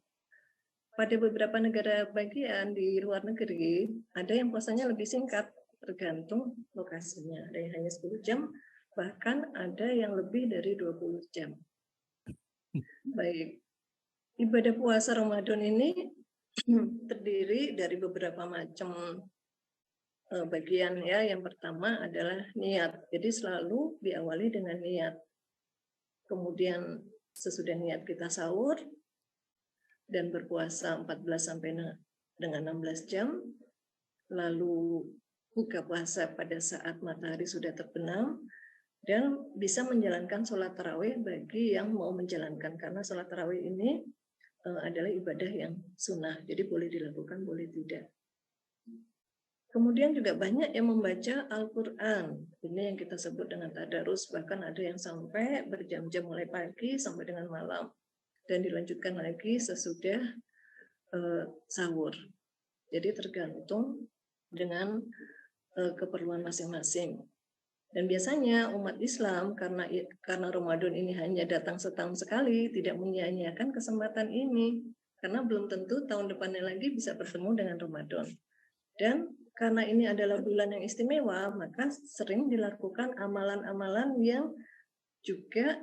Pada beberapa negara bagian di luar negeri, ada yang puasanya lebih singkat, tergantung lokasinya. Ada yang hanya 10 jam, bahkan ada yang lebih dari 20 jam. Baik, ibadah puasa Ramadan ini terdiri dari beberapa macam bagian ya. Yang pertama adalah niat. Jadi selalu diawali dengan niat. Kemudian sesudah niat kita sahur dan berpuasa 14 sampai dengan 16 jam. Lalu buka puasa pada saat matahari sudah terbenam. Dan bisa menjalankan sholat tarawih bagi yang mau menjalankan. Karena sholat tarawih ini adalah ibadah yang sunnah. Jadi boleh dilakukan, boleh tidak. Kemudian juga banyak yang membaca Al-Quran. Ini yang kita sebut dengan tadarus. Bahkan ada yang sampai berjam-jam mulai pagi sampai dengan malam. Dan dilanjutkan lagi sesudah sahur. Jadi tergantung dengan keperluan masing-masing. Dan biasanya umat Islam karena Ramadan ini hanya datang setahun sekali, tidak menyia-nyiakan kesempatan ini. Karena belum tentu tahun depannya lagi bisa bertemu dengan Ramadan. Dan karena ini adalah bulan yang istimewa, maka sering dilakukan amalan-amalan yang juga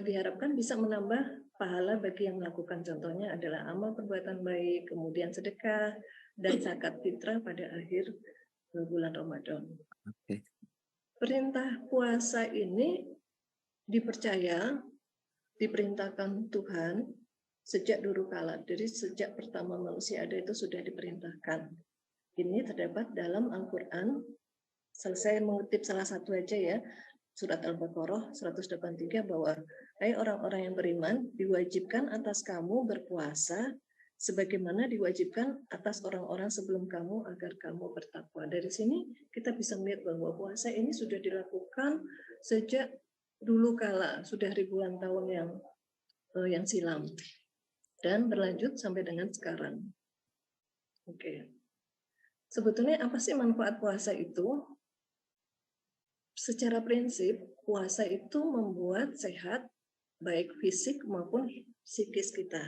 diharapkan bisa menambah pahala bagi yang melakukan. Contohnya adalah amal perbuatan baik, kemudian sedekah, dan zakat fitrah pada akhir bulan Ramadan. Oke. Perintah puasa ini dipercaya, diperintahkan Tuhan sejak dulu kala. Jadi sejak pertama manusia ada itu sudah diperintahkan. Ini terdapat dalam Al-Quran. Saya mengutip salah satu aja ya, surat Al-Baqarah 183 bahwa hai orang-orang yang beriman, diwajibkan atas kamu berpuasa sebagaimana diwajibkan atas orang-orang sebelum kamu agar kamu bertakwa. Dari sini kita bisa melihat bahwa puasa ini sudah dilakukan sejak dulu kala, sudah ribuan tahun yang silam, dan berlanjut sampai dengan sekarang. Oke. Sebetulnya apa sih manfaat puasa itu? Secara prinsip, puasa itu membuat sehat baik fisik maupun psikis kita.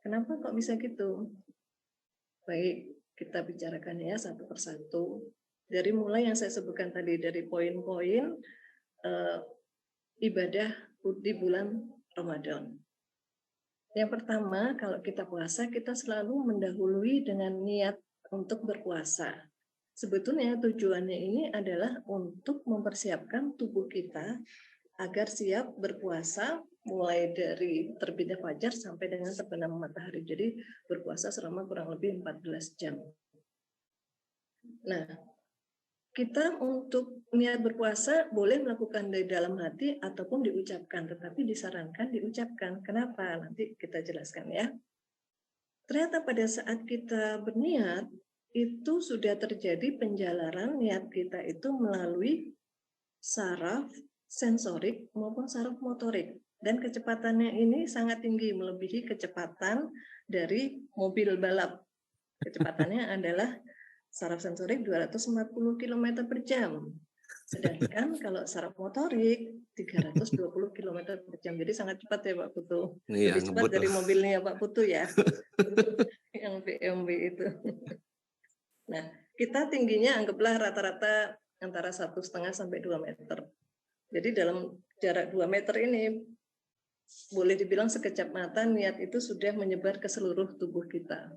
Kenapa kok bisa gitu? Baik, kita bicarakan ya satu persatu. Dari mulai yang saya sebutkan tadi, dari poin-poin ibadah di bulan Ramadan. Yang pertama, kalau kita puasa, kita selalu mendahului dengan niat untuk berpuasa. Sebetulnya tujuannya ini adalah untuk mempersiapkan tubuh kita agar siap berpuasa mulai dari terbitnya fajar sampai dengan terbenam matahari. Jadi berpuasa selama kurang lebih 14 jam. Nah, kita untuk niat berpuasa boleh melakukan dari dalam hati ataupun diucapkan, tetapi disarankan diucapkan. Kenapa? Nanti kita jelaskan ya. Ternyata pada saat kita berniat, itu sudah terjadi penjalaran niat kita itu melalui saraf sensorik maupun saraf motorik. Dan kecepatannya ini sangat tinggi, melebihi kecepatan dari mobil balap. Kecepatannya adalah saraf sensorik 240 km per jam. Sedangkan kalau saraf motorik 320 km per jam. Jadi sangat cepat ya Pak Putu. Iya, Lebih cepat dari mobilnya Pak Putu ya. Yang BMW itu. Nah, kita tingginya anggaplah rata-rata antara 1,5 sampai 2 meter. Jadi dalam jarak 2 meter ini boleh dibilang sekejap mata niat itu sudah menyebar ke seluruh tubuh kita.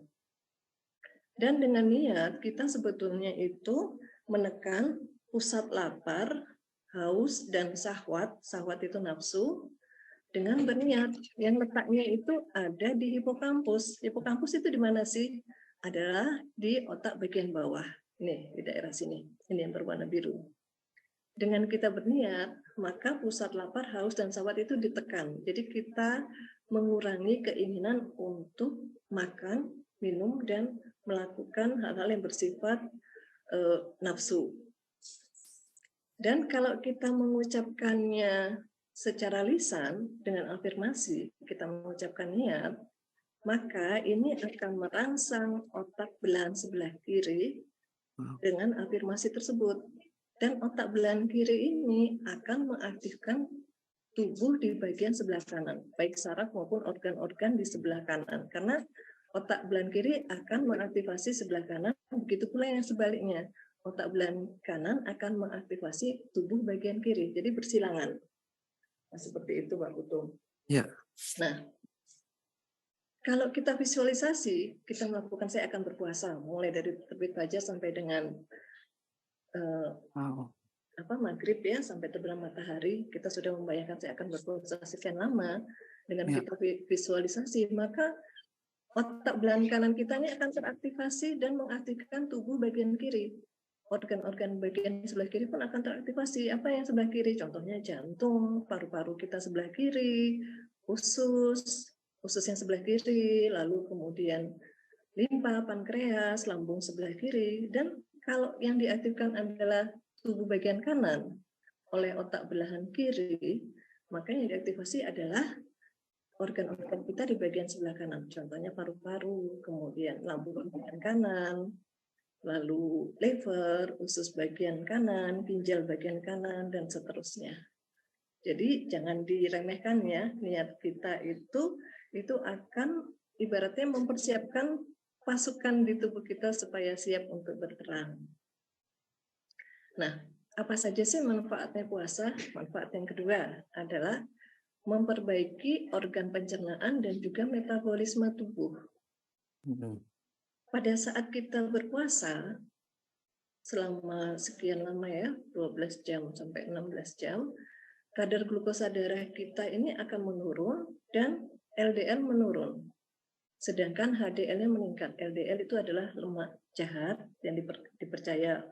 Dan dengan niat kita sebetulnya itu menekan pusat lapar, haus, dan syahwat. Syahwat itu nafsu. Dengan berniat yang letaknya itu ada di hipokampus. Hipokampus itu di mana sih? Adalah di otak bagian bawah. Nih, di daerah sini. Ini yang berwarna biru. Dengan kita berniat, maka pusat lapar, haus, dan syahwat itu ditekan. Jadi kita mengurangi keinginan untuk makan, minum, dan melakukan hal-hal yang bersifat nafsu. Dan kalau kita mengucapkannya secara lisan dengan afirmasi, kita mengucapkan niat, maka ini akan merangsang otak belahan sebelah kiri dengan afirmasi tersebut. Dan otak belahan kiri ini akan mengaktifkan tubuh di bagian sebelah kanan, baik saraf maupun organ-organ di sebelah kanan. Karena otak belahan kiri akan mengaktifasi sebelah kanan, begitu pula yang sebaliknya. Otak belahan kanan akan mengaktifasi tubuh bagian kiri, jadi bersilangan. Nah, seperti itu Pak Putu. Ya. Nah, kalau kita visualisasi, kita melakukan saya akan berpuasa, mulai dari terbit fajar sampai dengan maghrib ya, sampai terbenam matahari, kita sudah membayangkan saya akan berpuasa sekian lama. Dengan kita visualisasi, maka otak belahan kanan kita ini akan teraktivasi dan mengaktifkan tubuh bagian kiri. Organ-organ bagian sebelah kiri pun akan teraktivasi. Apa yang sebelah kiri? Contohnya jantung, paru-paru kita sebelah kiri, usus yang sebelah kiri, lalu kemudian limpa, pankreas, lambung sebelah kiri. Dan kalau yang diaktifkan adalah tubuh bagian kanan oleh otak belahan kiri, maka yang diaktifasi adalah organ-organ kita di bagian sebelah kanan. Contohnya paru-paru, kemudian lambung bagian kanan, lalu liver, usus bagian kanan, ginjal bagian kanan, dan seterusnya. Jadi jangan diremehkan ya, niat kita itu akan ibaratnya mempersiapkan pasukan di tubuh kita supaya siap untuk berperang. Nah, apa saja sih manfaatnya puasa? Manfaat yang kedua adalah memperbaiki organ pencernaan dan juga metabolisme tubuh. Pada saat kita berpuasa, selama sekian lama ya, 12 jam sampai 16 jam, kadar glukosa darah kita ini akan menurun dan LDL menurun. Sedangkan HDL-nya meningkat. LDL itu adalah lemak jahat yang dipercaya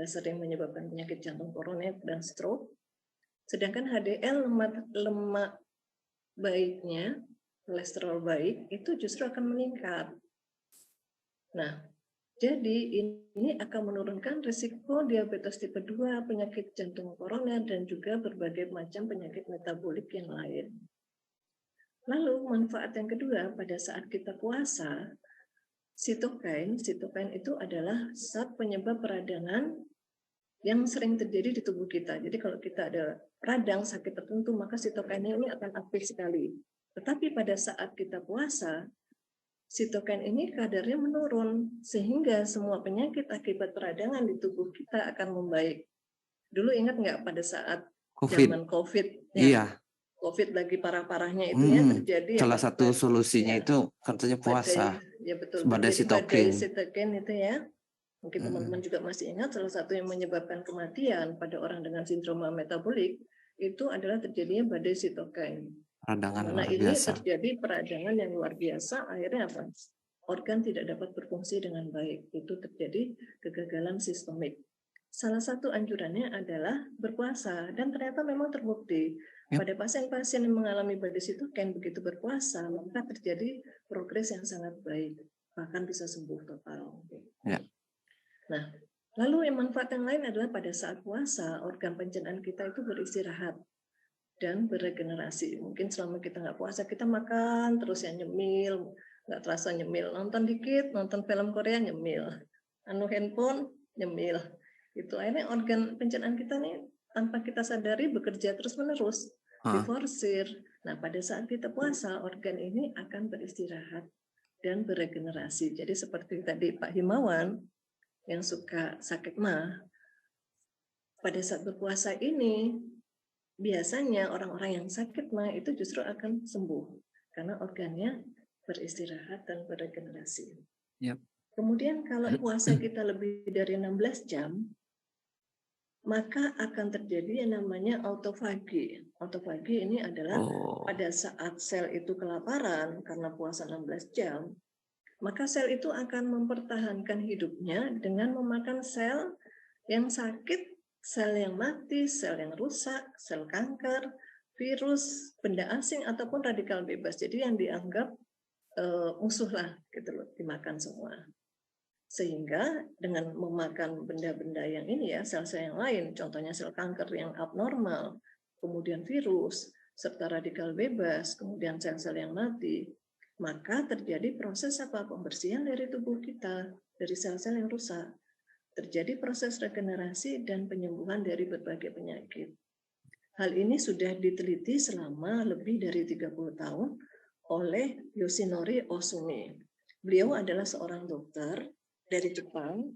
sering menyebabkan penyakit jantung koroner dan stroke. Sedangkan HDL lemak baiknya, kolesterol baik, itu justru akan meningkat. Nah, jadi ini akan menurunkan risiko diabetes tipe 2, penyakit jantung koroner, dan juga berbagai macam penyakit metabolik yang lain. Lalu manfaat yang kedua, pada saat kita puasa, sitokain itu adalah zat penyebab peradangan yang sering terjadi di tubuh kita. Jadi kalau kita ada radang sakit tertentu, maka sitokain ini akan aktif sekali. Tetapi pada saat kita puasa, sitokain ini kadarnya menurun, sehingga semua penyakit akibat peradangan di tubuh kita akan membaik. Dulu ingat nggak pada saat zaman COVID? Iya. COVID lagi parah-parahnya itu ya terjadi. Salah satu solusinya itu katanya puasa. Ya betul. Badai sitokin itu ya. Mungkin teman-teman juga masih ingat salah satu yang menyebabkan kematian pada orang dengan sindroma metabolik itu adalah terjadinya badai sitokin. Karena ini terjadi peradangan yang luar biasa, akhirnya apa? Organ tidak dapat berfungsi dengan baik. Itu terjadi kegagalan sistemik. Salah satu anjurannya adalah berpuasa, dan ternyata memang terbukti pada pasien-pasien yang mengalami badai sitokin begitu berpuasa, maka terjadi progres yang sangat baik, bahkan bisa sembuh total. Ya. Nah, lalu yang manfaat yang lain adalah pada saat puasa, organ pencernaan kita itu beristirahat dan beregenerasi. Mungkin selama kita nggak puasa, kita makan terus ya nyemil, nggak terasa nyemil. Nonton dikit, nonton film Korea nyemil. Handphone nyemil. Itu akhirnya organ pencernaan kita nih tanpa kita sadari bekerja terus-menerus, diforsir. Nah, pada saat kita puasa, organ ini akan beristirahat dan beregenerasi. Jadi seperti tadi Pak Himawan yang suka sakit mah, pada saat berpuasa ini biasanya orang-orang yang sakit mah itu justru akan sembuh karena organnya beristirahat dan beregenerasi. Yep. Kemudian kalau puasa kita lebih dari 16 jam, maka akan terjadi yang namanya autofagi. Autofagi ini adalah pada saat sel itu kelaparan karena puasa 16 jam, maka sel itu akan mempertahankan hidupnya dengan memakan sel yang sakit, sel yang mati, sel yang rusak, sel kanker, virus, benda asing, ataupun radikal bebas. Jadi yang dianggap musuh lah, gitu loh, dimakan semua. Sehingga dengan memakan benda-benda yang ini ya, sel-sel yang lain, contohnya sel kanker yang abnormal, kemudian virus, serta radikal bebas, kemudian sel-sel yang mati, maka terjadi proses apa? Pembersihan dari tubuh kita, dari sel-sel yang rusak. Terjadi proses regenerasi dan penyembuhan dari berbagai penyakit. Hal ini sudah diteliti selama lebih dari 30 tahun oleh Yoshinori Osumi. Beliau adalah seorang dokter dari Jepang.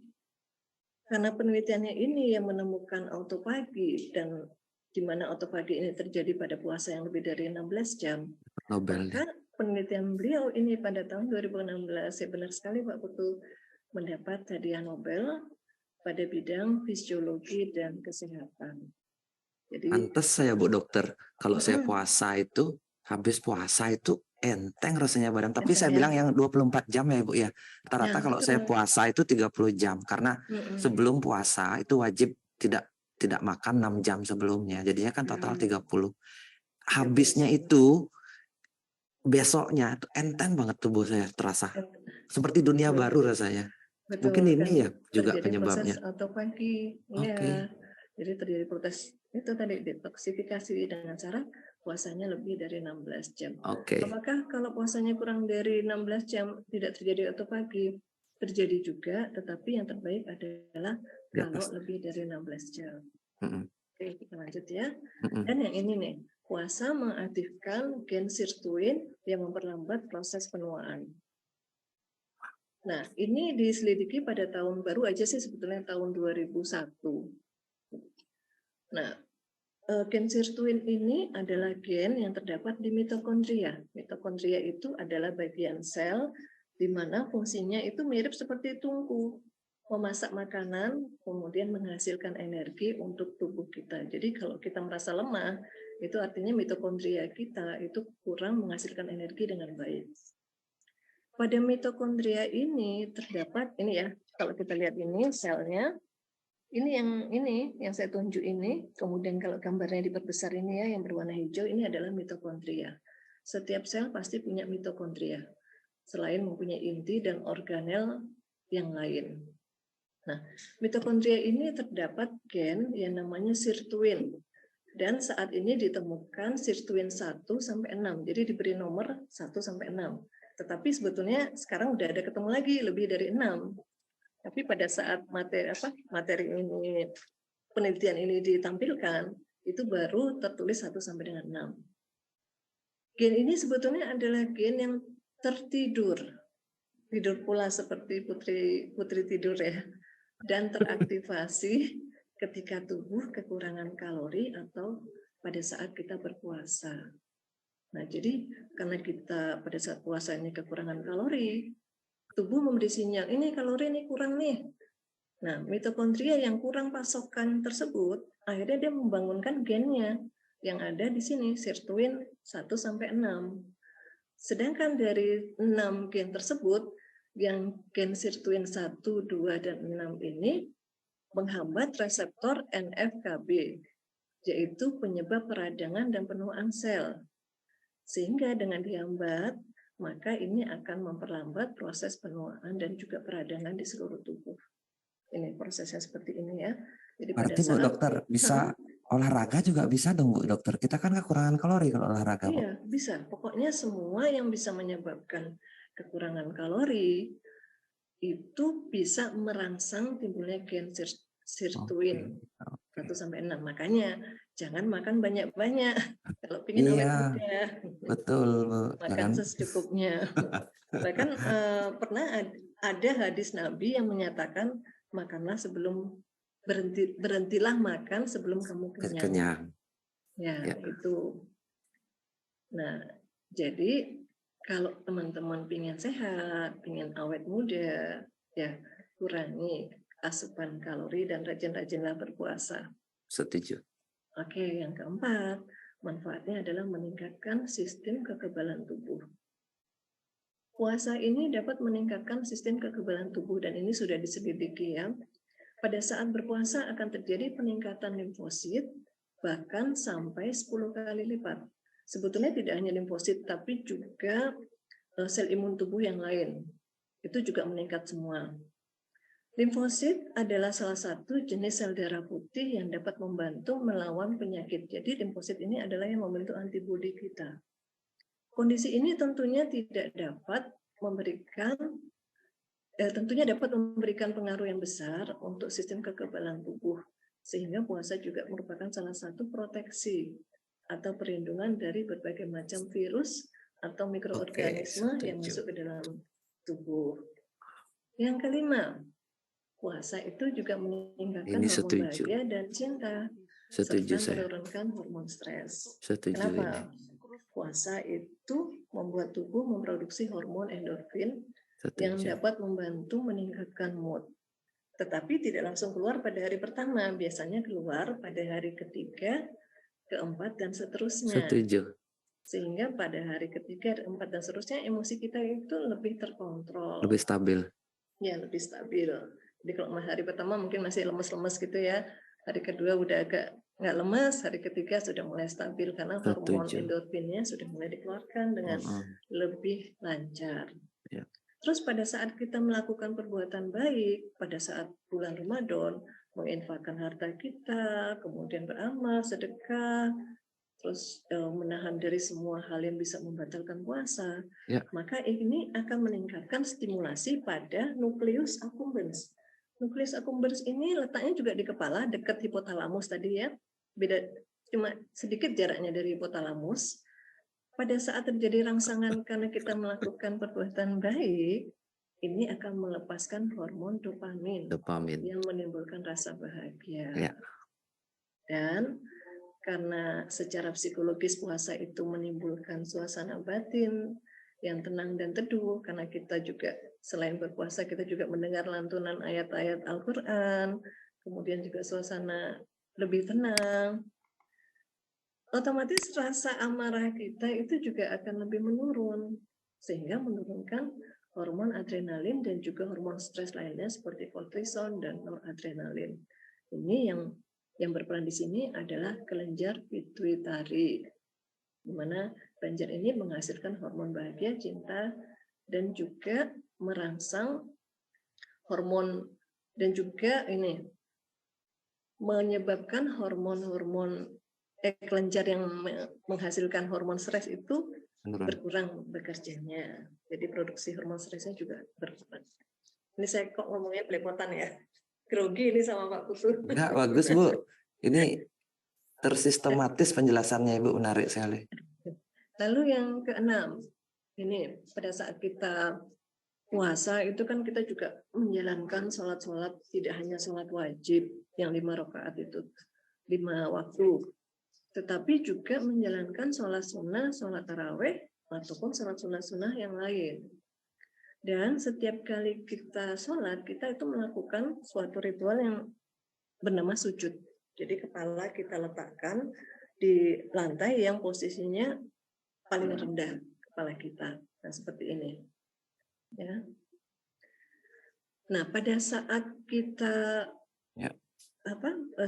Karena penelitiannya ini yang menemukan autofagi, dan di mana autofagi ini terjadi pada puasa yang lebih dari 16 jam. Maka penelitian beliau ini pada tahun 2016, ya benar sekali Pak Putu, mendapat hadiah Nobel pada bidang fisiologi dan kesehatan. Jadi pantes saya Bu Dokter, kalau saya puasa itu, habis puasa itu enteng rasanya badan. Tapi saya bilang yang 24 jam ya Bu ya. Rata-rata kalau saya puasa itu 30 jam. Karena sebelum puasa itu wajib tidak makan 6 jam sebelumnya. Jadinya kan total 30. Habisnya itu besoknya itu enteng banget tubuh saya terasa. Seperti dunia baru rasanya. Betul, mungkin ini ya juga penyebabnya. Proses autofagi. Ya. Jadi terjadi proses itu tadi detoksifikasi dengan cara puasanya lebih dari 16 jam. Apakah kalau puasanya kurang dari 16 jam tidak terjadi autofagi? Terjadi juga, tetapi yang terbaik adalah kalau lebih dari 16 jam. Oke, kita lanjut ya. Dan yang ini nih, puasa mengaktifkan gen sirtuin yang memperlambat proses penuaan. Nah, ini diselidiki pada tahun baru aja sih sebetulnya tahun 2001. Nah, gen sirtuin ini adalah gen yang terdapat di mitokondria. Mitokondria itu adalah bagian sel di mana fungsinya itu mirip seperti tungku, memasak makanan, kemudian menghasilkan energi untuk tubuh kita. Jadi kalau kita merasa lemah, itu artinya mitokondria kita itu kurang menghasilkan energi dengan baik. Pada mitokondria ini terdapat, ini ya, kalau kita lihat ini selnya, ini yang saya tunjuk ini, kemudian kalau gambarnya diperbesar ini ya, yang berwarna hijau, ini adalah mitokondria. Setiap sel pasti punya mitokondria, selain mempunyai inti dan organel yang lain. Nah, mitokondria ini terdapat gen yang namanya sirtuin. Dan saat ini ditemukan sirtuin 1 sampai 6. Jadi diberi nomor 1 sampai 6. Tetapi sebetulnya sekarang udah ada ketemu lagi lebih dari 6. Tapi pada saat materi ini, penelitian ini ditampilkan, itu baru tertulis 1 sampai dengan 6. Gen ini sebetulnya adalah gen yang tertidur. Tidur pula seperti putri tidur ya. Dan teraktivasi ketika tubuh kekurangan kalori atau pada saat kita berpuasa. Nah, jadi karena kita pada saat puasa ini kekurangan kalori, tubuh memberi sinyal, ini kalori ini kurang nih. Nah, mitokondria yang kurang pasokan tersebut, akhirnya dia membangunkan gennya yang ada di sini, sirtuin 1 sampai 6. Sedangkan dari 6 gen tersebut, yang gen sirtuin 1, 2, dan 6 ini menghambat reseptor NF-kB, yaitu penyebab peradangan dan penuaan sel. Sehingga dengan dihambat, maka ini akan memperlambat proses penuaan dan juga peradangan di seluruh tubuh. Ini prosesnya seperti ini ya. Jadi Berarti Bu Dokter bisa olahraga juga bisa dong Bu Dokter. Kita kan kekurangan kalori kalau olahraga. Iya, bisa. Pokoknya semua yang bisa menyebabkan kekurangan kalori itu bisa merangsang timbulnya gen sirtuin 1 sampai 6. Makanya jangan makan banyak-banyak kalau ingin awet muda. Betul, Bu. Makan secukupnya. Bahkan pernah ada hadis Nabi yang menyatakan makanlah sebelum berhentilah makan sebelum kamu kenyang. Ya, itu. Nah, jadi kalau teman-teman ingin sehat, ingin awet muda, ya kurangi asupan kalori dan rajin-rajinlah berpuasa. Setuju. Oke, yang keempat, manfaatnya adalah meningkatkan sistem kekebalan tubuh. Puasa ini dapat meningkatkan sistem kekebalan tubuh dan ini sudah diselidiki ya. Pada saat berpuasa akan terjadi peningkatan limfosit bahkan sampai 10 kali lipat. Sebetulnya tidak hanya limfosit tapi juga sel imun tubuh yang lain. Itu juga meningkat semua. Limfosit adalah salah satu jenis sel darah putih yang dapat membantu melawan penyakit. Jadi limfosit ini adalah yang membentuk antibodi kita. Kondisi ini tentunya tidak dapat memberikan pengaruh yang besar untuk sistem kekebalan tubuh. Sehingga puasa juga merupakan salah satu proteksi atau perlindungan dari berbagai macam virus atau mikroorganisme yang masuk ke dalam tubuh. Yang kelima, puasa itu juga meningkatkan hormon bahagia dan cinta, serta menurunkan hormon stres. Kenapa? Puasa itu membuat tubuh memproduksi hormon endorfin yang dapat membantu meningkatkan mood. Tetapi tidak langsung keluar pada hari pertama, biasanya keluar pada hari ketiga, keempat, dan seterusnya. Sehingga pada hari ketiga, keempat, dan seterusnya emosi kita itu lebih terkontrol. Lebih stabil. Ya, lebih stabil. Jadi kalau hari pertama mungkin masih lemes-lemes gitu ya, hari kedua udah agak nggak lemes, hari ketiga sudah mulai stabil karena hormon endorfinnya sudah mulai dikeluarkan dengan lebih lancar. Ya. Terus pada saat kita melakukan perbuatan baik, pada saat bulan Ramadan, menginfakkan harta kita, kemudian beramal, sedekah, terus menahan dari semua hal yang bisa membatalkan puasa, maka ini akan meningkatkan stimulasi pada nukleus accumbens. Nukleus accumbens ini letaknya juga di kepala, dekat hipotalamus tadi ya, beda cuma sedikit jaraknya dari hipotalamus. Pada saat terjadi rangsangan karena kita melakukan perbuatan baik, ini akan melepaskan hormon dopamin. yang menimbulkan rasa bahagia. Dan karena secara psikologis puasa itu menimbulkan suasana batin yang tenang dan teduh, karena kita juga selain berpuasa kita juga mendengar lantunan ayat-ayat Al-Quran, kemudian juga suasana lebih tenang, otomatis rasa amarah kita itu juga akan lebih menurun, sehingga menurunkan hormon adrenalin dan juga hormon stres lainnya seperti kortisol dan noradrenalin. Ini yang berperan di sini adalah kelenjar pituitari, di mana kelenjar ini menghasilkan hormon bahagia, cinta, dan juga merangsang hormon dan juga ini menyebabkan hormon-hormon kelenjar yang menghasilkan hormon stres itu berkurang bekerjanya. Jadi produksi hormon stresnya juga berkurang. Ini saya kok ngomongnya belepotan ya. Grogi ini sama Pak Putu. Enggak, bagus Bu. Ini tersistematis penjelasannya Ibu, menarik sekali. Lalu yang keenam, ini pada saat kita puasa itu kan kita juga menjalankan sholat-sholat, tidak hanya sholat wajib yang 5 rakaat itu 5 waktu, tetapi juga menjalankan sholat sunnah, sholat taraweh, ataupun sholat sunnah-sunnah yang lain. Dan setiap kali kita sholat, kita itu melakukan suatu ritual yang bernama sujud. Jadi kepala kita letakkan di lantai yang posisinya paling rendah kepala kita. Nah, seperti ini. Ya. Nah, pada saat kita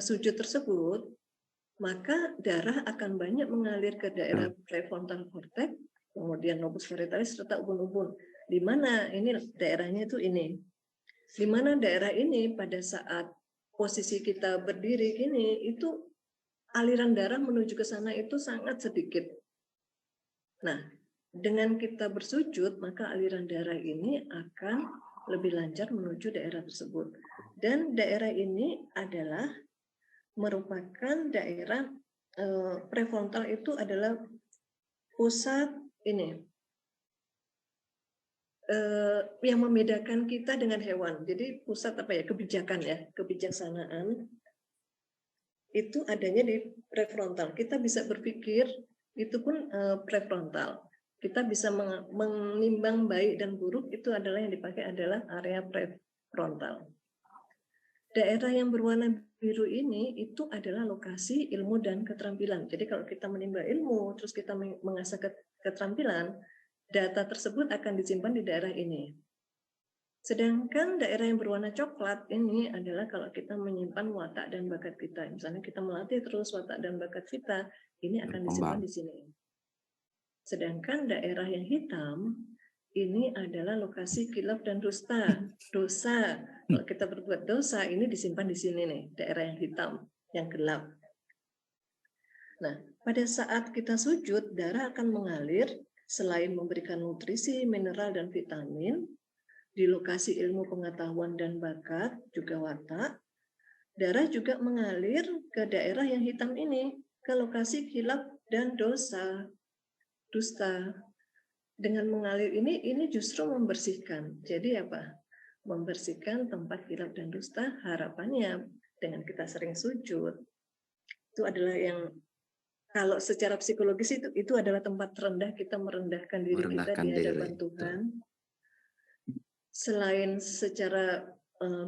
sujud tersebut, maka darah akan banyak mengalir ke daerah prefrontal cortex, kemudian lobus parietalis serta ubun-ubun. Di mana ini daerahnya itu ini. Di mana daerah ini pada saat posisi kita berdiri gini, itu aliran darah menuju ke sana itu sangat sedikit. Nah, dengan kita bersujud, maka aliran darah ini akan lebih lancar menuju daerah tersebut. Dan daerah ini adalah merupakan daerah prefrontal itu adalah pusat ini yang membedakan kita dengan hewan. Jadi pusat kebijakan ya, kebijaksanaan itu adanya di prefrontal. Kita bisa berpikir itu pun prefrontal. Kita bisa menimbang baik dan buruk, itu adalah yang dipakai adalah area prefrontal. Daerah yang berwarna biru ini itu adalah lokasi ilmu dan keterampilan. Jadi kalau kita menimba ilmu, terus kita mengasah keterampilan, data tersebut akan disimpan di daerah ini. Sedangkan daerah yang berwarna coklat ini adalah kalau kita menyimpan watak dan bakat kita. Misalnya kita melatih terus watak dan bakat kita, ini akan disimpan di sini. Sedangkan daerah yang hitam, ini adalah lokasi khilaf dan dusta. Dosa, kalau kita berbuat dosa, ini disimpan di sini nih, daerah yang hitam, yang gelap. Nah, pada saat kita sujud, darah akan mengalir selain memberikan nutrisi, mineral, dan vitamin, di lokasi ilmu pengetahuan dan bakat, juga watak, darah juga mengalir ke daerah yang hitam ini, ke lokasi khilaf dan dosa, dusta. Dengan mengalir ini justru membersihkan. Jadi apa? Membersihkan tempat khilaf dan dusta, harapannya dengan kita sering sujud, itu adalah yang kalau secara psikologis itu adalah tempat terendah, kita merendahkan diri kita di hadapan Tuhan. Selain secara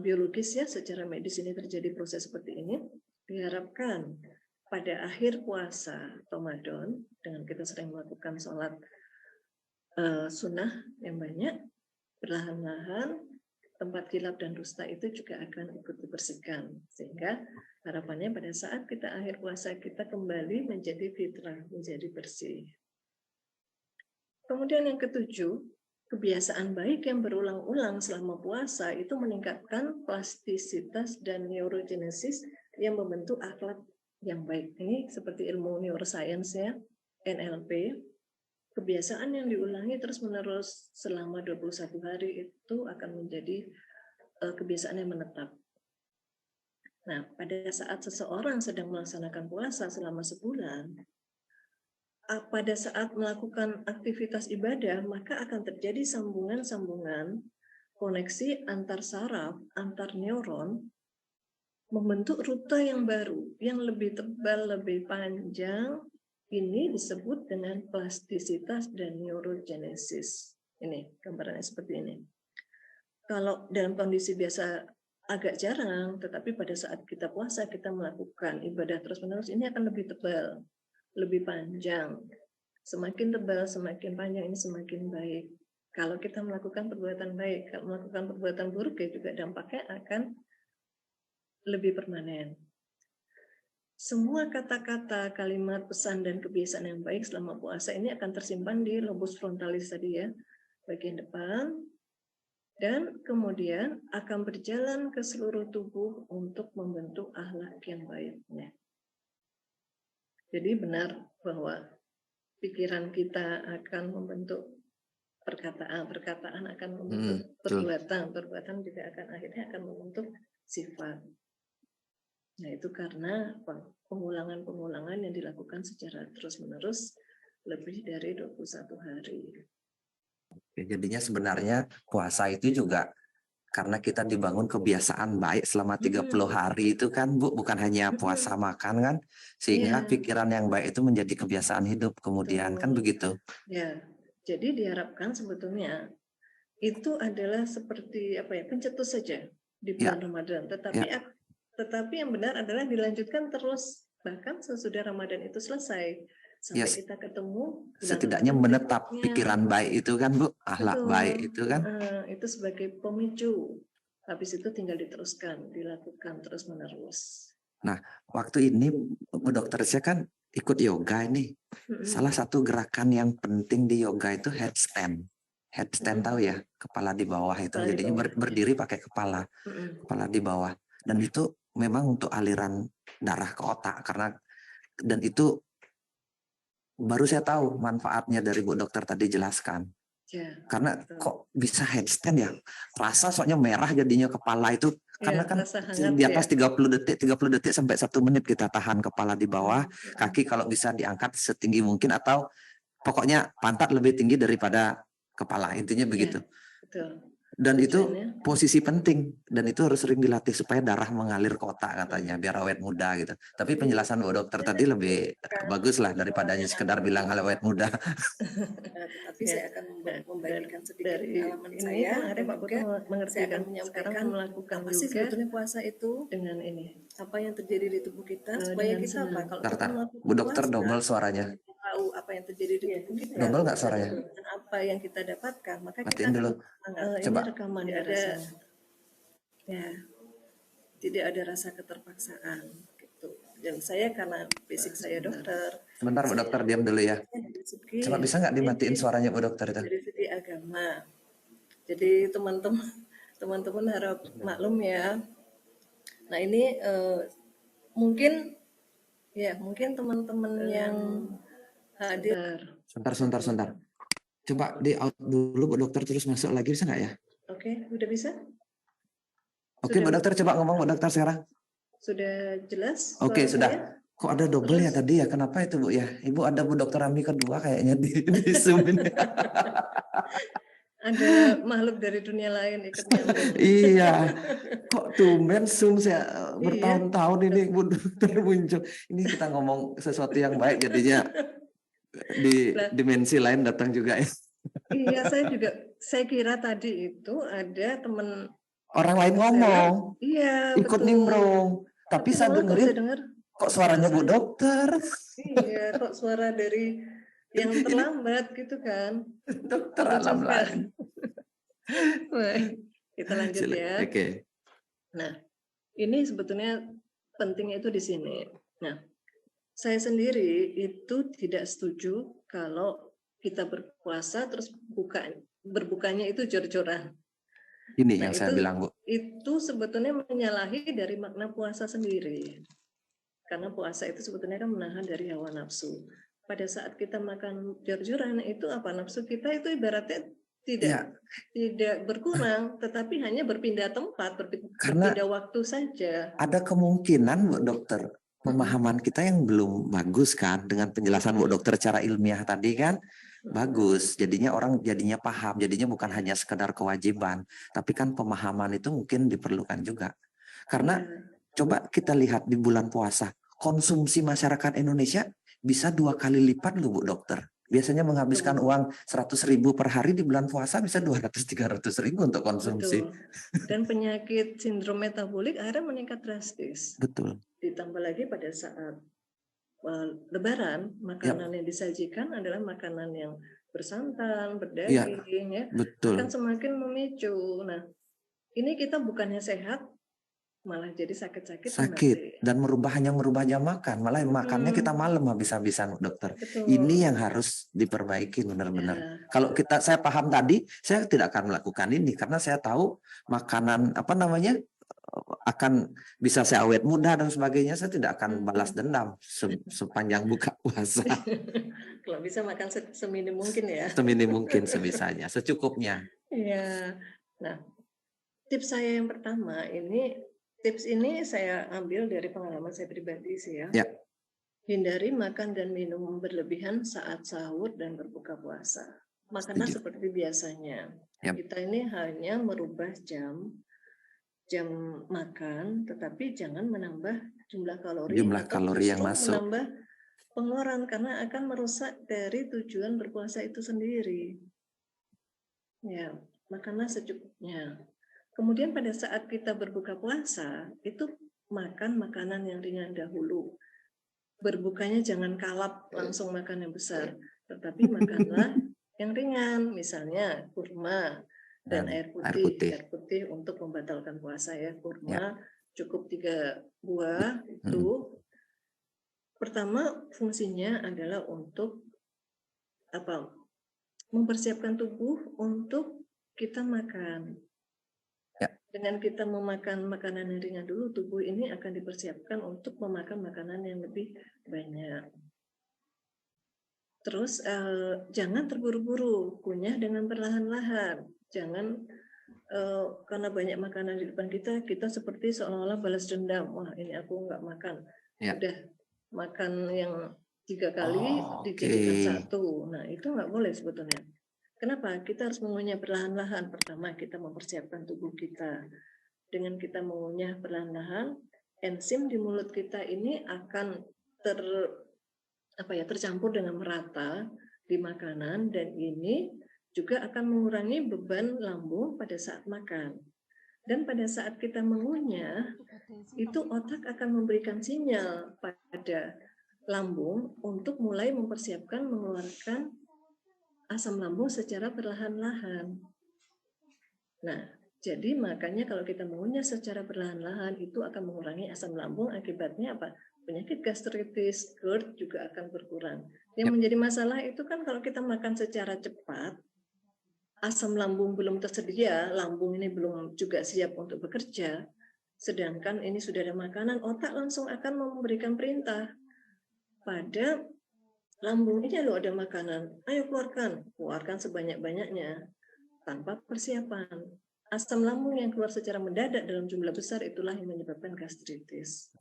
biologis ya, secara medis ini terjadi proses seperti ini, diharapkan pada akhir puasa Ramadan dengan kita sering melakukan sholat sunnah yang banyak, perlahan-lahan tempat khilaf dan dusta itu juga akan ikut dibersihkan, sehingga harapannya pada saat kita akhir puasa kita kembali menjadi fitrah, menjadi bersih. Kemudian yang ketujuh, kebiasaan baik yang berulang-ulang selama puasa itu meningkatkan plastisitas dan neurogenesis yang membentuk akhlak yang baik. Ini seperti ilmu neuroscience ya, NLP. Kebiasaan yang diulangi terus-menerus selama 21 hari itu akan menjadi kebiasaan yang menetap. Nah, pada saat seseorang sedang melaksanakan puasa selama sebulan, pada saat melakukan aktivitas ibadah, maka akan terjadi sambungan-sambungan koneksi antar saraf, antar neuron, membentuk rute yang baru, yang lebih tebal, lebih panjang. Ini disebut dengan plastisitas dan neurogenesis. Ini gambarannya seperti ini. Kalau dalam kondisi biasa agak jarang, tetapi pada saat kita puasa, kita melakukan ibadah terus-menerus, ini akan lebih tebal, lebih panjang. Semakin tebal, semakin panjang, ini semakin baik. Kalau kita melakukan perbuatan baik, kalau melakukan perbuatan buruk, ya juga dampaknya akan lebih permanen. Semua kata-kata, kalimat, pesan, dan kebiasaan yang baik selama puasa ini akan tersimpan di lobus frontalis tadi ya, bagian depan, dan kemudian akan berjalan ke seluruh tubuh untuk membentuk akhlak yang baiknya. Jadi benar bahwa pikiran kita akan membentuk perkataan, perkataan akan membentuk perbuatan, perbuatan juga akan akhirnya akan membentuk sifat. Nah, itu karena pengulangan-pengulangan yang dilakukan secara terus-menerus lebih dari 21 hari. Jadinya sebenarnya puasa itu juga karena kita dibangun kebiasaan baik selama 30 hari itu kan Bu, bukan hanya puasa makan kan, sehingga pikiran yang baik itu menjadi kebiasaan hidup kemudian. Kan begitu. Ya, jadi diharapkan sebetulnya itu adalah seperti apa ya, pencetus saja di bulan Ramadan, tetapi yang benar adalah dilanjutkan terus bahkan sesudah Ramadan itu selesai sampai kita ketemu setidaknya menetap pikiran baik itu kan Bu, akhlak baik itu kan. Itu sebagai pemicu. Habis itu tinggal diteruskan, dilakukan terus-menerus. Nah, waktu ini Bu Dokter saya kan ikut yoga ini. Salah satu gerakan yang penting di yoga itu headstand. Headstand tahu ya, kepala di bawah itu. Jadinya berdiri pakai kepala di bawah. Dan itu memang untuk aliran darah ke otak dan itu baru saya tahu manfaatnya dari Bu Dokter tadi jelaskan. Karena kok bisa headstand ya? Rasa soalnya merah jadinya kepala itu karena kan di atas 30 detik sampai 1 menit kita tahan kepala di bawah, kaki kalau bisa diangkat setinggi mungkin atau pokoknya pantat lebih tinggi daripada kepala, intinya begitu. Dan itu posisi penting dan itu harus sering dilatih supaya darah mengalir ke otak katanya biar awet muda gitu. Tapi penjelasan Bu Dokter tadi lebih bagus lah daripada hanya sekedar bilang awet muda. Tapi saya akan membagikan sedikit pengalaman saya. Ada Pak Putu mengerti saya akan menyampaikan melakukan apa sih sebetulnya puasa itu, dengan ini. apa yang terjadi di tubuh kita supaya kita apa? Kalau kita melakukan Bu Dokter double suaranya. Tahu apa yang terjadi di tubuh kita. Double nggak suaranya? Dan apa yang kita dapatkan, maka matiin kita dulu. Coba. Ini rekaman tidak ada, ya, tidak ada rasa keterpaksaan gitu. Dan saya karena basic saya dokter. Sebentar Bu Dokter diam dulu ya. Coba bisa nggak dimatiin suaranya Bu Dokter itu? Dari segi agama. Jadi teman-teman harap maklum ya. Nah ini mungkin teman-teman yang hadir. Sebentar. Coba di out dulu Bu Dokter terus masuk lagi bisa nggak ya? Oke, udah bisa? Oke Bu Dokter coba ngomong Bu Dokter sekarang. Sudah jelas? Oke sudah. Kok ada double ya tadi ya? Kenapa itu Bu ya? Ibu ada Bu Dokter Ami kedua kayaknya di Zoom ini. Ada makhluk dari dunia lain ikut nyambung. Iya. Kok tumben Zoom saya bertahun-tahun ini Bu Dokter muncul. Ini kita ngomong sesuatu yang baik jadinya di dimensi lain datang juga ya. Iya, saya kira tadi itu ada teman orang lain ngomong. Iya, ikut betul. nimbrung. Tapi saya dengerin kok suaranya Bu Dokter. Iya, kok suara dari yang terlambat gitu kan. Dokter alam lain. Baik, kita lanjut ya. Oke. Nah, ini sebetulnya pentingnya itu di sini. Nah, saya sendiri itu tidak setuju kalau kita berpuasa terus berbukanya itu jor-joran. Ini yang saya bilang Bu. Itu sebetulnya menyalahi dari makna puasa sendiri. Karena puasa itu sebetulnya kan menahan dari hawa nafsu. Pada saat kita makan jor-joran itu apa, nafsu kita itu ibaratnya tidak berkurang, tetapi hanya berpindah tempat, berpindah waktu saja. Ada kemungkinan Bu Dokter, pemahaman kita yang belum bagus kan dengan penjelasan Bu Dokter secara ilmiah tadi kan bagus. Jadinya orang jadinya paham, jadinya bukan hanya sekedar kewajiban, tapi kan pemahaman itu mungkin diperlukan juga. Karena Coba kita lihat di bulan puasa, konsumsi masyarakat Indonesia bisa 2 kali lipat loh Bu Dokter. Biasanya menghabiskan uang 100.000 per hari, di bulan puasa bisa 200-300.000 untuk konsumsi. Betul. Dan penyakit sindrom metabolik akhirnya meningkat drastis. Betul. Ditambah lagi pada saat Lebaran, makanan yang disajikan adalah makanan yang bersantan, berdaging, ya, betul. akan semakin memicu. Nah, ini kita bukannya sehat, malah jadi sakit dan hanya merubah jam makan, malah makannya kita malam habis-habisan Dokter. Betul. Ini yang harus diperbaiki benar-benar. Kalau saya paham tadi, saya tidak akan melakukan ini karena saya tahu makanan akan bisa saya awet muda dan sebagainya. Saya tidak akan balas dendam sepanjang buka puasa. Kalau bisa makan seminim mungkin ya. Seminim mungkin, sebisanya, secukupnya. Iya. Nah, tips saya yang pertama tips ini saya ambil dari pengalaman saya pribadi sih ya. Hindari makan dan minum berlebihan saat sahur dan berbuka puasa. Makanlah seperti biasanya. Kita ini hanya merubah jam makan, tetapi jangan menambah jumlah kalori yang masuk. Menambah pengeluaran karena akan merusak dari tujuan berpuasa itu sendiri. Ya, makanlah secukupnya. Kemudian pada saat kita berbuka puasa, itu makan makanan yang ringan dahulu. Berbukanya jangan kalap langsung makan yang besar, tetapi makanlah yang ringan, misalnya kurma dan air putih untuk membatalkan puasa ya. Kurma cukup 3 buah itu. Pertama fungsinya adalah untuk mempersiapkan tubuh untuk kita makan. Dengan kita memakan makanan yang ringan dulu, tubuh ini akan dipersiapkan untuk memakan makanan yang lebih banyak. Terus jangan terburu-buru, kunyah dengan perlahan-lahan. Jangan karena banyak makanan di depan kita seperti seolah-olah balas dendam. Wah, ini aku nggak makan. Udah makan yang 3 kali dijadikan 1. Nah, itu nggak boleh sebetulnya. Kenapa? Kita harus mengunyah perlahan-lahan. Pertama, kita mempersiapkan tubuh kita. Dengan kita mengunyah perlahan-lahan, enzim di mulut kita ini akan tercampur dengan merata di makanan, dan ini juga akan mengurangi beban lambung pada saat makan. Dan pada saat kita mengunyah, itu otak akan memberikan sinyal pada lambung untuk mulai mempersiapkan mengeluarkan asam lambung secara perlahan-lahan. Nah, jadi makanya kalau kita mengunyah secara perlahan-lahan itu akan mengurangi asam lambung, akibatnya apa? Penyakit gastritis, GERD juga akan berkurang. Yang menjadi masalah itu kan kalau kita makan secara cepat, asam lambung belum tersedia, lambung ini belum juga siap untuk bekerja, sedangkan ini sudah ada makanan, otak langsung akan memberikan perintah pada lambung, ini loh ada makanan, ayo keluarkan sebanyak-banyaknya tanpa persiapan. Asam lambung yang keluar secara mendadak dalam jumlah besar itulah yang menyebabkan gastritis.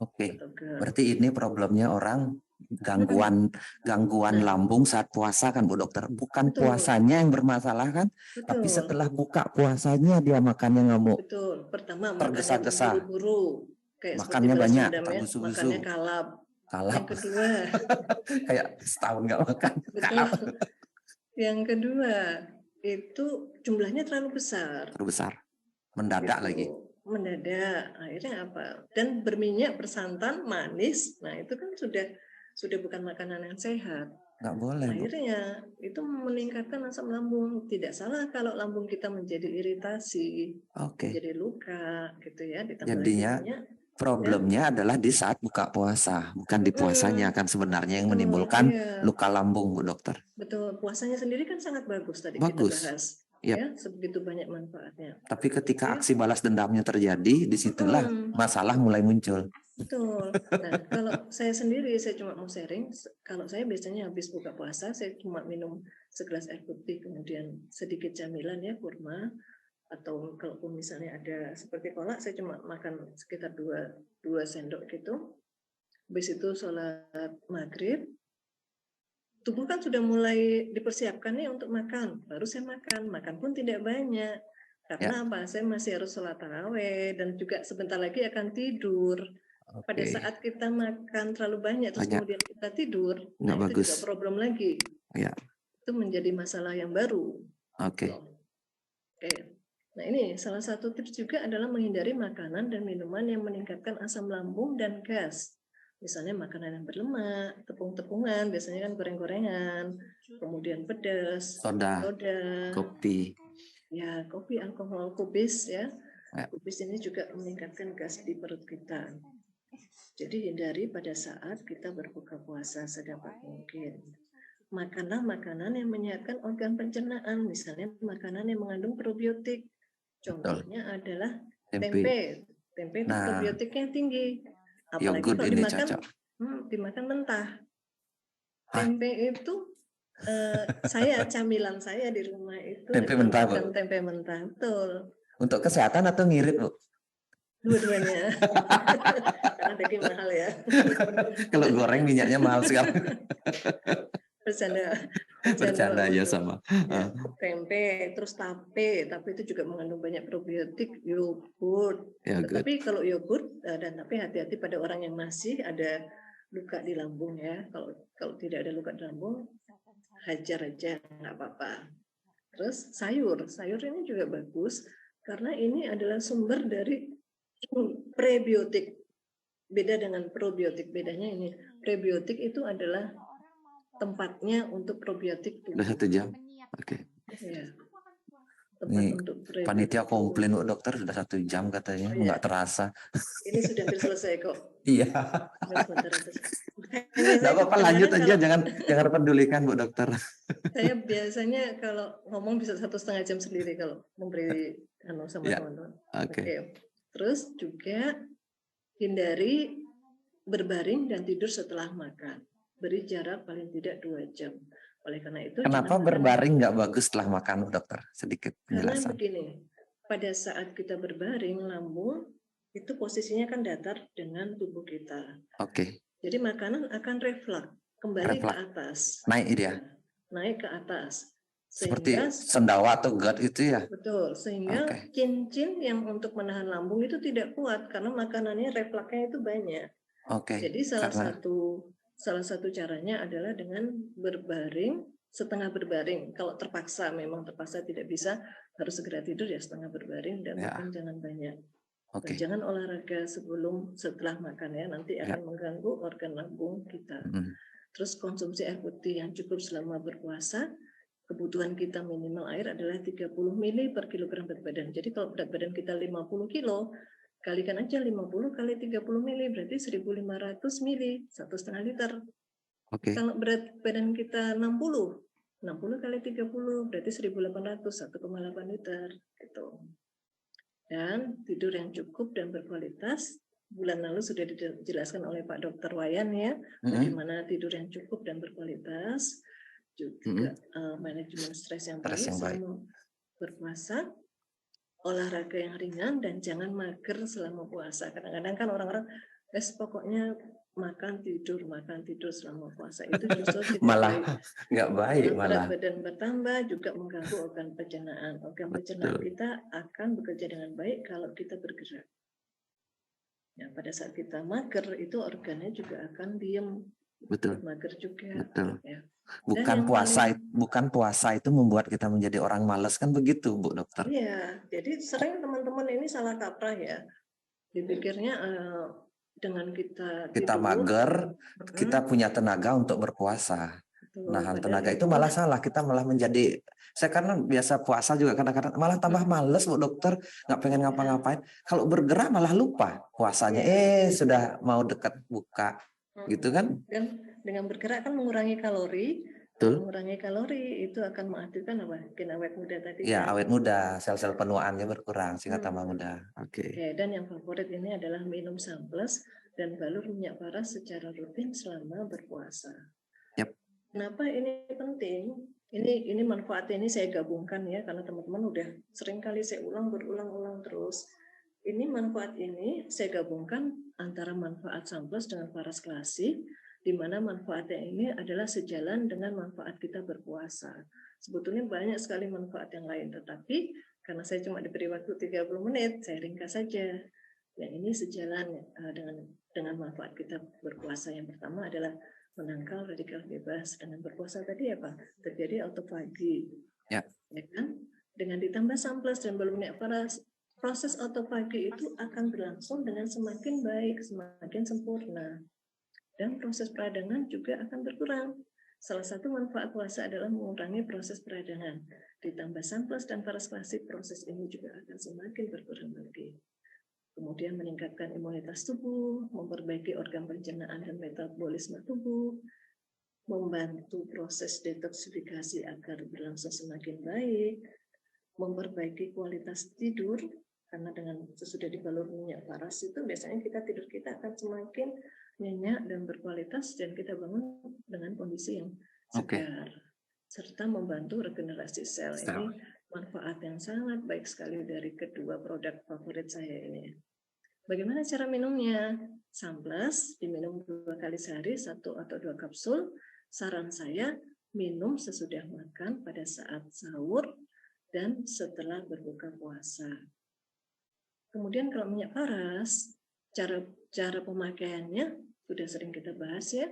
Berarti ini problemnya orang gangguan lambung saat puasa kan Bu Dokter? Bukan puasanya yang bermasalah kan? Tapi setelah buka puasanya dia makannya ngamuk. Betul. Pertama tergesa-gesa, makannya buru-buru, kayak makannya banyak, tergusu-gusu, makannya kalap. Yang kedua, kayak setahun nggak makan. Betul. Yang kedua, itu jumlahnya terlalu besar. Mendadak lagi. Mendadak, akhirnya apa? Dan berminyak, bersantan, manis. Nah, itu kan sudah bukan makanan yang sehat. Nggak boleh. Akhirnya itu meningkatkan asam lambung. Tidak salah kalau lambung kita menjadi iritasi, menjadi luka, gitu ya. Jadinya problemnya adalah di saat buka puasa, bukan di puasanya kan sebenarnya yang menimbulkan luka lambung, Bu Dokter. Betul, puasanya sendiri kan sangat bagus tadi kita bahas. Ya, sebegitu banyak manfaatnya. Tapi ketika aksi balas dendamnya terjadi, disitulah masalah mulai muncul. Betul. Nah, kalau saya sendiri, saya cuma mau sharing. Kalau saya biasanya habis buka puasa, saya cuma minum segelas air putih, kemudian sedikit camilan ya, kurma. Atau kalaupun misalnya ada seperti kolak, saya cuma makan sekitar 2 sendok gitu. Habis itu sholat maghrib, tubuh kan sudah mulai dipersiapkan nih untuk makan. Baru saya makan pun tidak banyak. Karena apa? Saya masih harus sholat tarawih dan juga sebentar lagi akan tidur. pada saat kita makan terlalu banyak terus kemudian kita tidur, nggak itu bagus. juga problem lagi. Ya. Itu menjadi masalah yang baru. Oke. Oke. Nah, ini salah satu tips juga adalah menghindari makanan dan minuman yang meningkatkan asam lambung dan gas. Misalnya makanan yang berlemak, tepung-tepungan, biasanya kan goreng-gorengan, kemudian pedas, Soda, kopi. Ya, kopi, alkohol, kubis ya. Kubis ini juga meningkatkan gas di perut kita. Jadi hindari pada saat kita berbuka puasa sedapat mungkin. Makanlah makanan yang menyehatkan organ pencernaan, misalnya makanan yang mengandung probiotik. Contohnya adalah tempe. Tempe itu probiotiknya tinggi. Apalagi kalau dimakan mentah. Tempe itu camilan saya di rumah itu tempe mentah, Bu. Tempe mentah, betul. Untuk kesehatan atau ngirit, Bu? Dua-duanya. Karena daging mahal ya. Kalau goreng minyaknya mahal sekali. Bercanda ya sama. Ya, tempe, terus tape itu juga mengandung banyak probiotik, yogurt. Tapi kalau yogurt dan tape hati-hati pada orang yang masih ada luka di lambung ya. Kalau tidak ada luka di lambung, hajar aja nggak apa-apa. Terus sayur ini juga bagus karena ini adalah sumber dari prebiotik. Beda dengan probiotik, bedanya ini prebiotik itu adalah tempatnya untuk probiotik tubuh. Udah 1 jam, oke. Ya. Ini panitia komplain, Bu Dokter, sudah 1 jam katanya, nggak terasa. Ini sudah hampir selesai kok. Iya. Nggak apa-apa, lanjut aja, jangan pedulikan, Bu Dokter. Saya biasanya kalau ngomong bisa 1,5 jam sendiri kalau memberi sama teman-teman. Oke. Terus juga hindari berbaring dan tidur setelah makan. Beri jarak paling tidak 2 jam. Oleh karena itu, kenapa berbaring nggak bagus setelah makan, Dokter? Sedikit penjelasan. Karena begini, pada saat kita berbaring, lambung itu posisinya kan datar dengan tubuh kita. Oke. Jadi makanan akan refleks kembali ke atas. Naik dia. Naik ke atas. Seperti sendawa atau gut itu ya? Betul. Sehingga cincin yang untuk menahan lambung itu tidak kuat karena makanannya refleksnya itu banyak. Oke. Jadi salah satu caranya adalah dengan berbaring, setengah berbaring. Kalau memang terpaksa tidak bisa, harus segera tidur ya setengah berbaring dan makan jangan banyak. Dan jangan olahraga setelah makan ya, nanti akan mengganggu organ lambung kita. Terus konsumsi air putih yang cukup selama berpuasa. Kebutuhan kita minimal air adalah 30 ml per kilogram berat badan. Jadi kalau berat badan kita 50 kilo, kalikan aja 50 kali 30 ml berarti 1.500 ml, 1,5 liter. Kalau berat badan kita 60 kali 30 berarti 1.800, 1,8 liter gitu. Dan tidur yang cukup dan berkualitas. Bulan lalu sudah dijelaskan oleh Pak Dr. Wayan ya, bagaimana tidur yang cukup dan berkualitas. Juga manajemen stres yang baik selama berpuasa, olahraga yang ringan, dan jangan mager selama puasa. Kadang-kadang kan orang-orang pokoknya makan tidur selama puasa, itu justru tidak malah nggak baik, berat badan bertambah, juga mengganggu organ pencernaan. Organ pencernaan kita akan bekerja dengan baik kalau kita bergerak. Ya, pada saat kita mager itu organnya juga akan diam. Betul. Mager juga. Betul. Ya. Bukan puasa itu membuat kita menjadi orang malas, kan begitu, Bu Dokter? Iya, jadi sering teman-teman ini salah kaprah ya. Dipikirnya dengan kita mager, kita punya tenaga untuk berpuasa. Nahan tenaga itu malah salah, kita malah menjadi, saya karena biasa puasa juga kadang-kadang malah tambah males, Bu Dokter, nggak pengen ngapa-ngapain. Kalau bergerak malah lupa puasanya, sudah mau dekat buka. Gitu kan? Dan dengan bergerak kan mengurangi kalori. Betul. Mengurangi kalori itu akan mengaktifkan gen awet muda tadi. Ya, awet muda, sel-sel penuaannya berkurang, sehingga tambah muda. Oke. Dan yang favorit ini adalah minum sunplus dan balur minyak paras secara rutin selama berpuasa. Yep. Kenapa ini penting? Ini manfaat ini saya gabungkan ya, karena teman-teman udah sering kali saya berulang-ulang terus. Ini manfaat ini saya gabungkan antara manfaat sunplus dengan paras klasik, di mana manfaatnya ini adalah sejalan dengan manfaat kita berpuasa. Sebetulnya banyak sekali manfaat yang lain, tetapi karena saya cuma diberi waktu 30 menit, saya ringkas saja. Yang ini sejalan dengan dengan manfaat kita berpuasa. Yang pertama adalah menangkal radikal bebas. Dengan berpuasa tadi apa? Terjadi autofagi. Ya. Ya kan? Dengan ditambah samples dan belumnya proses autofagi itu akan berlangsung dengan semakin baik, semakin sempurna. Dan proses peradangan juga akan berkurang. Salah satu manfaat puasa adalah mengurangi proses peradangan. Ditambah samples dan paras klasik, proses ini juga akan semakin berkurang lagi. Kemudian meningkatkan imunitas tubuh, memperbaiki organ pencernaan dan metabolisme tubuh, membantu proses detoksifikasi agar berlangsung semakin baik, memperbaiki kualitas tidur, karena dengan sesudah dibalur minyak paras itu biasanya tidur kita akan semakin nyenyak dan berkualitas, dan kita bangun dengan kondisi yang segar, serta membantu regenerasi sel. Ini manfaat yang sangat baik sekali dari kedua produk favorit saya ini. Bagaimana cara minumnya? Samples diminum 2 kali sehari, 1 atau 2 kapsul. Saran saya minum sesudah makan, pada saat sahur, dan setelah berbuka puasa. Kemudian kalau minyak paras, cara pemakaiannya sudah sering kita bahas ya,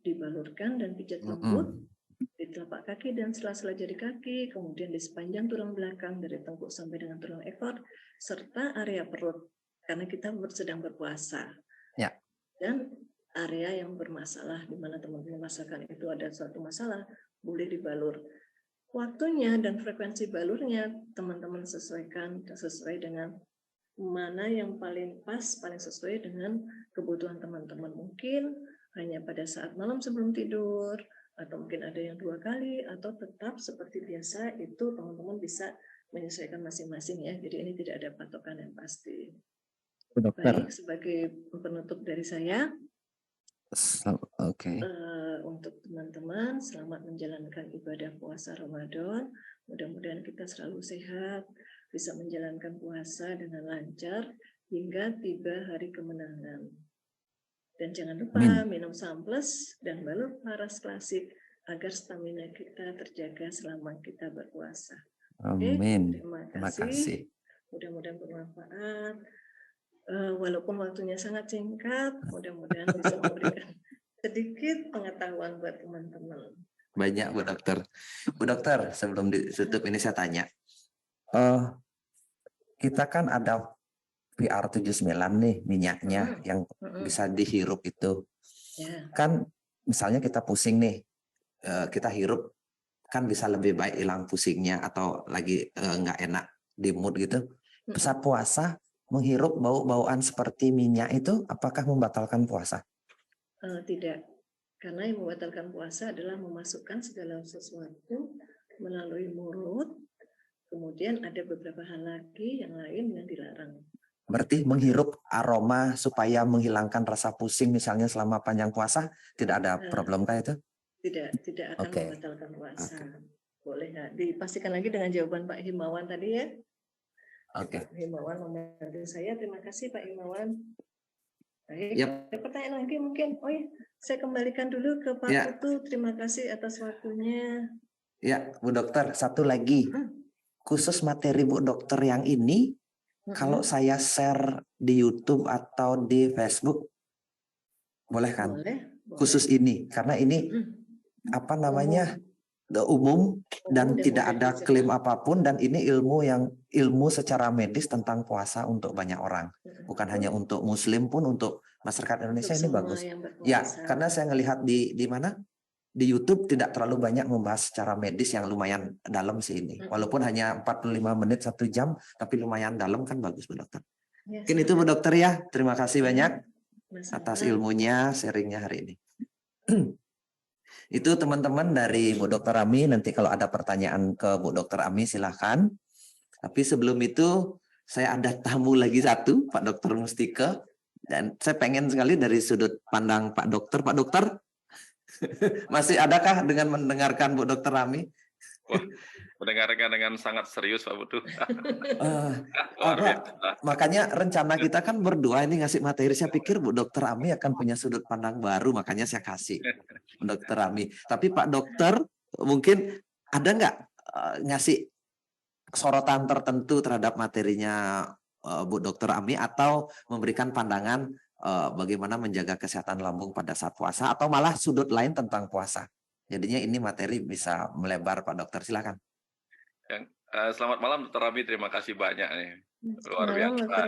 dibalurkan dan pijat lembut di telapak kaki dan sela-sela jari kaki, kemudian di sepanjang tulang belakang dari tengkuk sampai dengan tulang ekor, serta area perut, karena kita sedang berpuasa. Ya. Dan area yang bermasalah, di mana teman-teman merasakan itu ada suatu masalah, boleh dibalur. Waktunya dan frekuensi balurnya teman-teman sesuaikan sesuai dengan mana yang paling pas, paling sesuai dengan kebutuhan teman-teman. Mungkin hanya pada saat malam sebelum tidur, atau mungkin ada yang 2 kali, atau tetap seperti biasa, itu teman-teman bisa menyesuaikan masing-masing ya. Jadi ini tidak ada patokan yang pasti. Dokter. Baik, sebagai penutup dari saya, untuk teman-teman, selamat menjalankan ibadah puasa Ramadan. Mudah-mudahan kita selalu sehat, bisa menjalankan puasa dengan lancar hingga tiba hari kemenangan. Dan jangan lupa minum samples dan balur paras klasik agar stamina kita terjaga selama kita berpuasa. Amin. Terima kasih. Mudah-mudahan bermanfaat. Walaupun waktunya sangat singkat, mudah-mudahan bisa memberikan sedikit pengetahuan buat teman-teman. Banyak Bu Dokter. Bu Dokter, sebelum ditutup ini saya tanya. Kita kan ada VR79 nih minyaknya yang bisa dihirup itu. Ya. Kan misalnya kita pusing nih, kita hirup kan bisa lebih baik hilang pusingnya atau lagi nggak enak di mood gitu. Saat puasa menghirup bau-bauan seperti minyak itu apakah membatalkan puasa? Tidak, karena yang membatalkan puasa adalah memasukkan segala sesuatu melalui mulut. Kemudian ada beberapa hal lagi yang lain yang dilarang. Berarti menghirup aroma supaya menghilangkan rasa pusing misalnya selama panjang puasa, tidak ada problem kah itu? Tidak akan membatalkan puasa. Boleh nggak dipastikan lagi dengan jawaban Pak Himawan tadi ya? Pak Himawan membantu saya. Terima kasih Pak Himawan. Baik, ada pertanyaan lagi mungkin? Oh ya, saya kembalikan dulu ke Pak Putu. Terima kasih atas waktunya. Ya, Bu Dokter, satu lagi. Khusus materi Bu Dokter yang ini, kalau saya share di YouTube atau di Facebook, boleh kan? Boleh. Khusus ini, karena ini apa namanya umum dan tidak ada klaim apapun, dan ini ilmu secara medis tentang puasa untuk banyak orang, bukan hanya untuk Muslim pun untuk masyarakat Indonesia ini bagus. Ya, karena saya ngelihat di mana? Di YouTube tidak terlalu banyak membahas secara medis yang lumayan dalam sih ini. Walaupun hanya 45 menit 1 jam, tapi lumayan dalam kan bagus Bu Dokter. Mungkin itu Bu Dokter ya. Terima kasih banyak atas ilmunya, sharingnya hari ini. Itu teman-teman dari Bu Dokter Ami. Nanti kalau ada pertanyaan ke Bu Dokter Ami silahkan. Tapi sebelum itu saya ada tamu lagi satu, Pak Dokter Mustika. Dan saya pengen sekali dari sudut pandang Pak Dokter. Pak Dokter, masih adakah dengan mendengarkan Bu Dokter Ami? Wah, mendengarkan dengan sangat serius Pak Putu. Makanya rencana kita kan berdua ini ngasih materi. Saya pikir Bu Dokter Ami akan punya sudut pandang baru, makanya saya kasih Bu Dokter Ami. Tapi Pak Dokter mungkin ada nggak ngasih sorotan tertentu terhadap materinya Bu Dokter Ami atau memberikan pandangan bagaimana menjaga kesehatan lambung pada saat puasa atau malah sudut lain tentang puasa. Jadinya ini materi bisa melebar Pak Dokter, silakan. Selamat malam Dr. Ami, terima kasih banyak nih. Luar biasa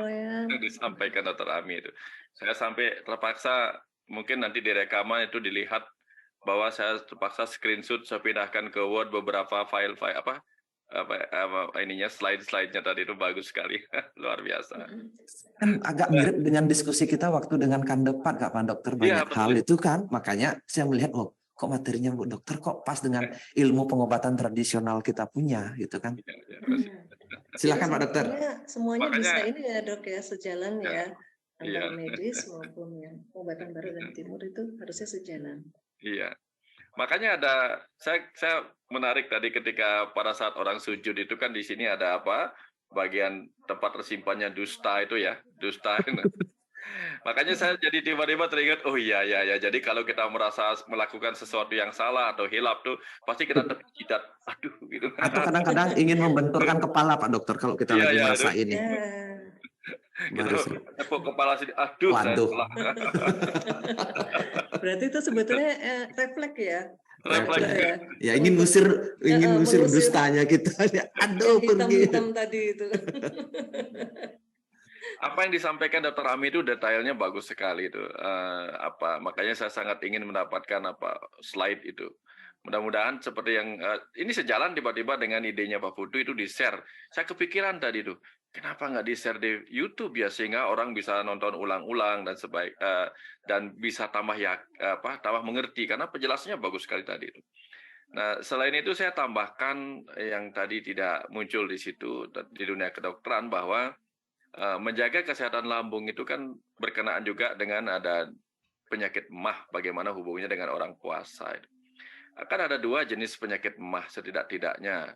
yang disampaikan Dr. Ami itu. Saya sampai terpaksa mungkin nanti di rekaman itu dilihat bahwa saya terpaksa screenshot, saya pindahkan ke Word beberapa file-file ininya slide-nya tadi itu bagus sekali. Luar biasa. Kan agak mirip dengan diskusi kita waktu dengan Kandepat Kak Pak Dokter, banyak hal itu kan, makanya saya melihat kok materinya Bu Dokter kok pas dengan ilmu pengobatan tradisional kita punya gitu kan. Silakan Pak Dokter. Semuanya bisa ini ya Dok ya, sejalan ya antara medis maupun yang pengobatan barat dan timur itu harusnya sejalan. Iya. Makanya saya menarik tadi ketika pada saat orang sujud itu kan di sini ada bagian tempat tersimpannya dusta itu ya, dusta. Makanya saya jadi tiba-tiba teringat, oh iya, jadi kalau kita merasa melakukan sesuatu yang salah atau hilaf tuh, pasti kita terjidat, aduh gitu. Atau kadang-kadang ingin membenturkan kepala Pak Dokter kalau kita lagi merasa ini. Kita tepuk kepala sini, aduh. Waduh. Berarti itu sebetulnya refleks ya. Refleks ya. ingin ngusir dustanya kita. Aduh, hitam tadi itu. Apa yang disampaikan Dr. Ami itu detailnya bagus sekali itu. Makanya saya sangat ingin mendapatkan slide itu. Mudah-mudahan seperti yang ini sejalan tiba-tiba dengan idenya Pak Putu itu di-share. Saya kepikiran tadi tuh, kenapa nggak di-share di YouTube ya sehingga orang bisa nonton ulang-ulang dan bisa tambah mengerti karena penjelasannya bagus sekali tadi itu. Nah, selain itu saya tambahkan yang tadi tidak muncul di situ di dunia kedokteran bahwa menjaga kesehatan lambung itu kan berkenaan juga dengan ada penyakit MAH, bagaimana hubungannya dengan orang puasa. Akan ada dua jenis penyakit MAH setidak-tidaknya.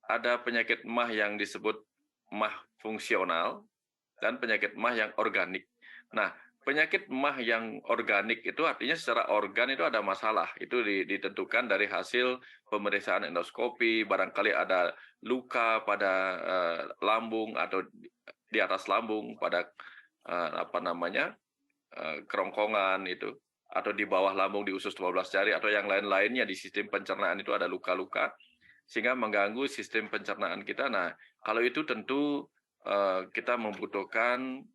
Ada penyakit MAH yang disebut MAH fungsional dan penyakit MAH yang organik. Nah, penyakit MAH yang organik itu artinya secara organ itu ada masalah. Itu ditentukan dari hasil pemeriksaan endoskopi, barangkali ada luka pada lambung atau di atas lambung pada kerongkongan itu, atau di bawah lambung di usus 12 jari atau yang lain-lainnya di sistem pencernaan itu ada luka-luka sehingga mengganggu sistem pencernaan kita. Nah, kalau itu tentu kita membutuhkan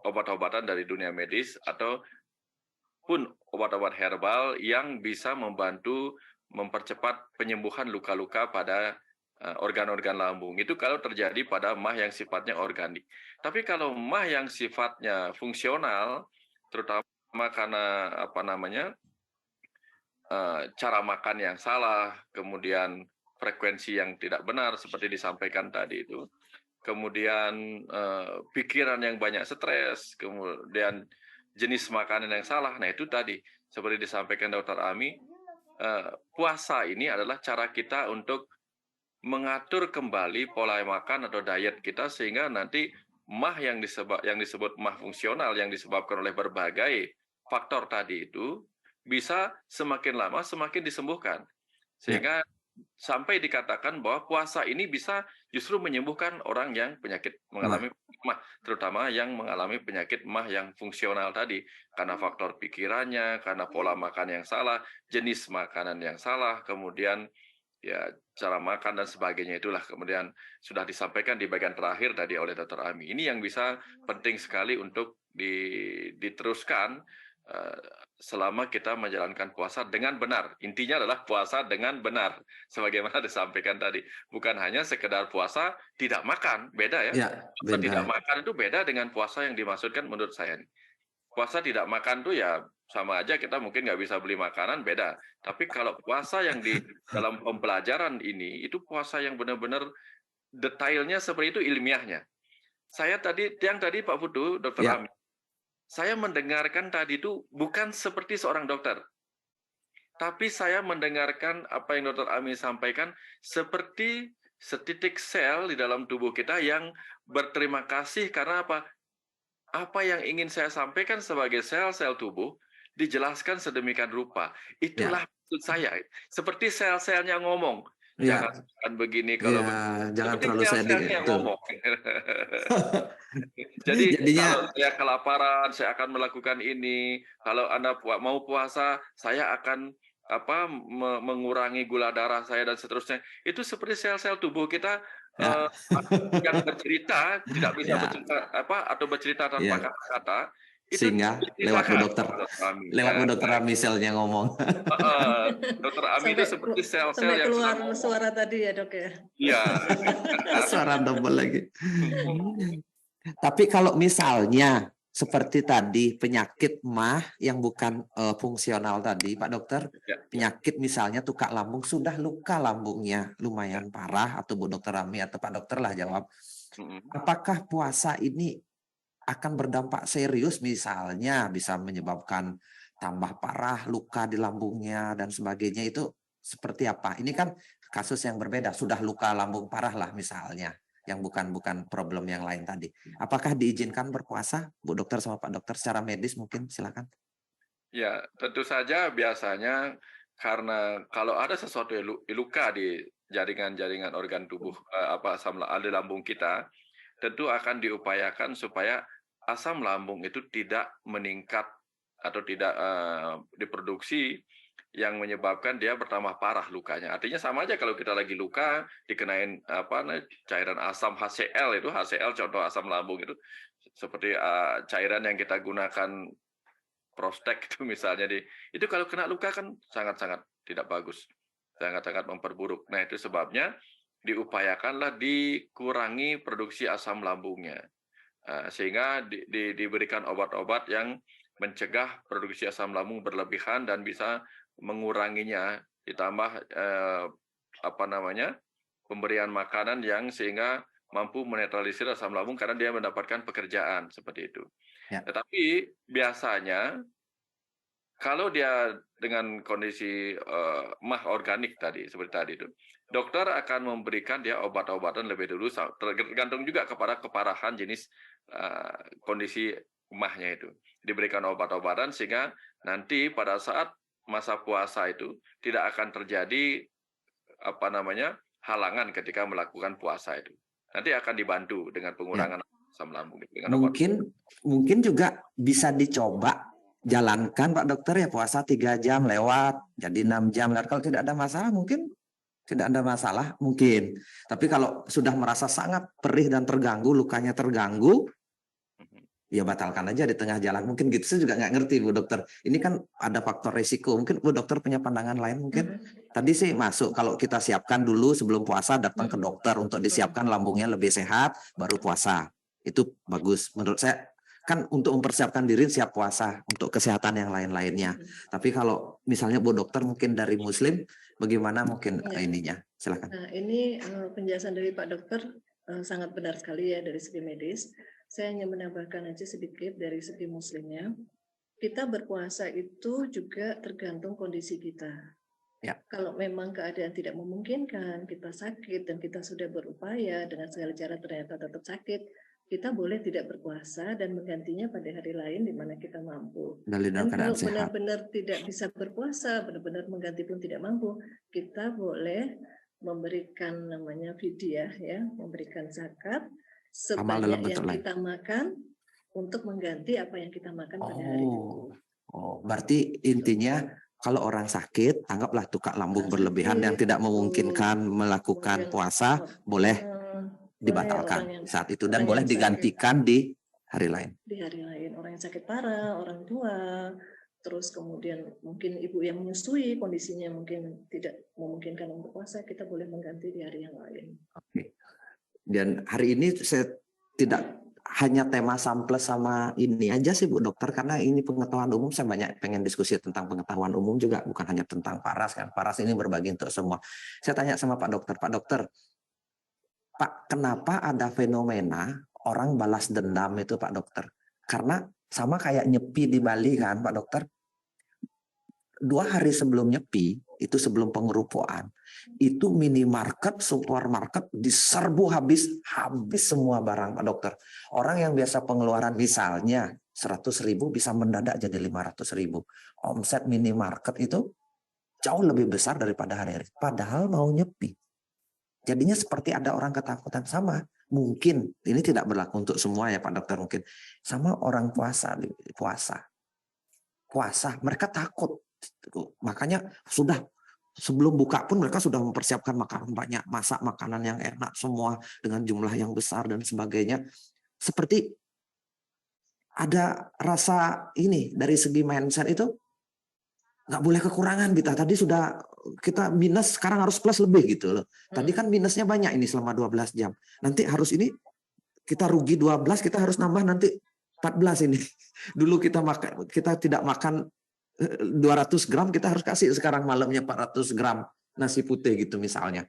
obat-obatan dari dunia medis ataupun obat-obat herbal yang bisa membantu mempercepat penyembuhan luka-luka pada organ-organ lambung. Itu kalau terjadi pada MAH yang sifatnya organik. Tapi kalau MAH yang sifatnya fungsional, terutama karena cara makan yang salah, kemudian frekuensi yang tidak benar seperti disampaikan tadi itu, kemudian pikiran yang banyak stres, kemudian jenis makanan yang salah. Nah itu tadi seperti disampaikan Dr. Ami, puasa ini adalah cara kita untuk mengatur kembali pola makan atau diet kita sehingga nanti MAH yang disebut MAH fungsional yang disebabkan oleh berbagai faktor tadi itu bisa semakin lama semakin disembuhkan. Sehingga sampai dikatakan bahwa puasa ini bisa justru menyembuhkan orang yang mengalami MAH, terutama yang mengalami penyakit MAH yang fungsional tadi karena faktor pikirannya, karena pola makan yang salah, jenis makanan yang salah, kemudian cara makan dan sebagainya itulah kemudian sudah disampaikan di bagian terakhir tadi oleh Dr. Ami. Ini yang bisa penting sekali untuk diteruskan selama kita menjalankan puasa dengan benar. Intinya adalah puasa dengan benar, sebagaimana disampaikan tadi. Bukan hanya sekedar puasa tidak makan, beda ya. Puasa tidak makan itu beda dengan puasa yang dimaksudkan menurut saya. Puasa tidak makan tuh ya sama aja kita mungkin nggak bisa beli makanan, beda. Tapi kalau puasa yang di dalam pembelajaran ini, itu puasa yang benar-benar detailnya seperti itu ilmiahnya. Saya tadi Pak Putu, Dr. Ami, saya mendengarkan tadi itu bukan seperti seorang dokter. Tapi saya mendengarkan apa yang Dr. Ami sampaikan seperti setitik sel di dalam tubuh kita yang berterima kasih karena apa? Apa yang ingin saya sampaikan sebagai sel-sel tubuh dijelaskan sedemikian rupa. Itulah maksud saya. Seperti sel-selnya ngomong. Ya, Jangan begini kalau jangan penting terlalu saya sel-selnya yang ngomong. Jadi Jadinya kalau saya kelaparan, saya akan melakukan ini. Kalau Anda mau puasa, saya akan mengurangi gula darah saya dan seterusnya. Itu seperti sel-sel tubuh kita ya, yang bercerita tidak bisa ya, bercerita atau bercerita tanpa ya. kata-kata. Itu Sehingga lewat Bu diceritakan, Dokter, Kami. lewat Bu Dokter Ami selnya ngomong. Dokter Ami itu seperti sel-sel sampai yang keluar sedang ngomong. suara tadi ya dok ya. Iya. Suara double lagi. Tapi kalau misalnya seperti tadi penyakit mah yang bukan fungsional tadi Pak Dokter, penyakit misalnya tukak lambung, sudah luka lambungnya lumayan parah, atau Bu Dokter Ami atau Pak Dokter lah jawab, apakah puasa ini akan berdampak serius, misalnya bisa menyebabkan tambah parah luka di lambungnya dan sebagainya, itu seperti apa? Ini kan kasus yang berbeda, sudah luka lambung parah lah misalnya, yang bukan problem yang lain tadi. Apakah diizinkan berpuasa, Bu Dokter sama Pak Dokter, secara medis mungkin, silakan. Ya, tentu saja biasanya karena kalau ada sesuatu yang luka di jaringan-jaringan organ tubuh asam lambung kita, tentu akan diupayakan supaya asam lambung itu tidak meningkat atau tidak diproduksi yang menyebabkan dia bertambah parah lukanya. Artinya sama aja kalau kita lagi luka dikenain cairan asam HCl, itu HCl contoh asam lambung itu seperti cairan yang kita gunakan Prostek itu misalnya itu kalau kena luka kan sangat-sangat tidak bagus, sangat-sangat memperburuk. Nah, itu sebabnya diupayakanlah dikurangi produksi asam lambungnya, sehingga diberikan obat-obat yang mencegah produksi asam lambung berlebihan dan bisa menguranginya, ditambah pemberian makanan yang sehingga mampu menetralisir asam lambung karena dia mendapatkan pekerjaan seperti itu. Ya. Tetapi biasanya kalau dia dengan kondisi mah organik tadi seperti tadi itu, dokter akan memberikan dia obat-obatan lebih dulu, tergantung juga kepada keparahan jenis kondisi mahnya itu. Diberikan obat-obatan sehingga nanti pada saat masa puasa itu tidak akan terjadi halangan ketika melakukan puasa itu. Nanti akan dibantu dengan pengurangan asam lambung. Mungkin juga bisa dicoba jalankan Pak Dokter ya, puasa 3 jam lewat jadi 6 jam. Kalau tidak ada masalah mungkin tidak ada masalah mungkin. Tapi kalau sudah merasa sangat perih dan terganggu, lukanya terganggu, ya batalkan aja di tengah jalan. Mungkin gitu, saya juga nggak ngerti Bu Dokter. Ini kan ada faktor risiko. Mungkin Bu Dokter punya pandangan lain mungkin. Tadi sih masuk kalau kita siapkan dulu sebelum puasa, datang ke dokter untuk disiapkan lambungnya lebih sehat, baru puasa. Itu bagus menurut saya. Kan untuk mempersiapkan diri siap puasa untuk kesehatan yang lain-lainnya. Tapi kalau misalnya Bu Dokter mungkin dari Muslim, bagaimana mungkin ininya? Silakan. Nah, ini penjelasan dari Pak Dokter sangat benar sekali ya dari segi medis. Saya hanya menambahkan aja sedikit dari segi Muslimnya. Kita berpuasa itu juga tergantung kondisi kita. Ya. Kalau memang keadaan tidak memungkinkan, kita sakit dan kita sudah berupaya dengan segala cara ternyata tetap sakit, kita boleh tidak berpuasa dan menggantinya pada hari lain di mana kita mampu. Dan kalau benar-benar tidak bisa berpuasa, benar-benar mengganti pun tidak mampu, kita boleh memberikan namanya fidyah ya, memberikan zakat sebanyak yang kita makan untuk mengganti apa yang kita makan pada hari itu. Berarti intinya kalau orang sakit, anggaplah tukak lambung berlebihan yang tidak memungkinkan melakukan puasa, boleh dibatalkan saat itu dan boleh digantikan di hari lain. Di hari lain, orang yang sakit parah, orang tua, terus kemudian mungkin ibu yang menyusui kondisinya mungkin tidak memungkinkan untuk puasa, kita boleh mengganti di hari yang lain. Oke. Dan hari ini saya tidak hanya tema samples sama ini aja sih Bu Dokter, karena ini pengetahuan umum, saya banyak pengen diskusi tentang pengetahuan umum juga, bukan hanya tentang paras kan. Paras ini berbagi untuk semua. Saya tanya sama Pak Dokter, Pak, kenapa ada fenomena orang balas dendam itu Pak Dokter? Karena sama kayak nyepi di Bali kan Pak Dokter. 2 hari sebelum nyepi, itu sebelum pengerupuan, itu minimarket, supermarket diserbu habis semua barang Pak Dokter. Orang yang biasa pengeluaran misalnya 100.000 bisa mendadak jadi 500.000. Omset minimarket itu jauh lebih besar daripada hari-hari. Padahal mau nyepi. Jadinya seperti ada orang ketakutan sama. Mungkin ini tidak berlaku untuk semua ya Pak Dokter, mungkin sama orang puasa, mereka takut. Makanya sudah sebelum buka pun mereka sudah mempersiapkan makanan banyak, masak makanan yang enak semua dengan jumlah yang besar dan sebagainya. Seperti ada rasa ini dari segi mindset itu nggak boleh kekurangan kita. Tadi sudah kita minus, sekarang harus plus lebih gitu loh. Tadi kan minusnya banyak ini selama 12 jam. Nanti harus ini kita rugi 12, kita harus nambah nanti 14 ini. Dulu kita tidak makan 200 gram, kita harus kasih sekarang malamnya 400 gram nasi putih gitu misalnya.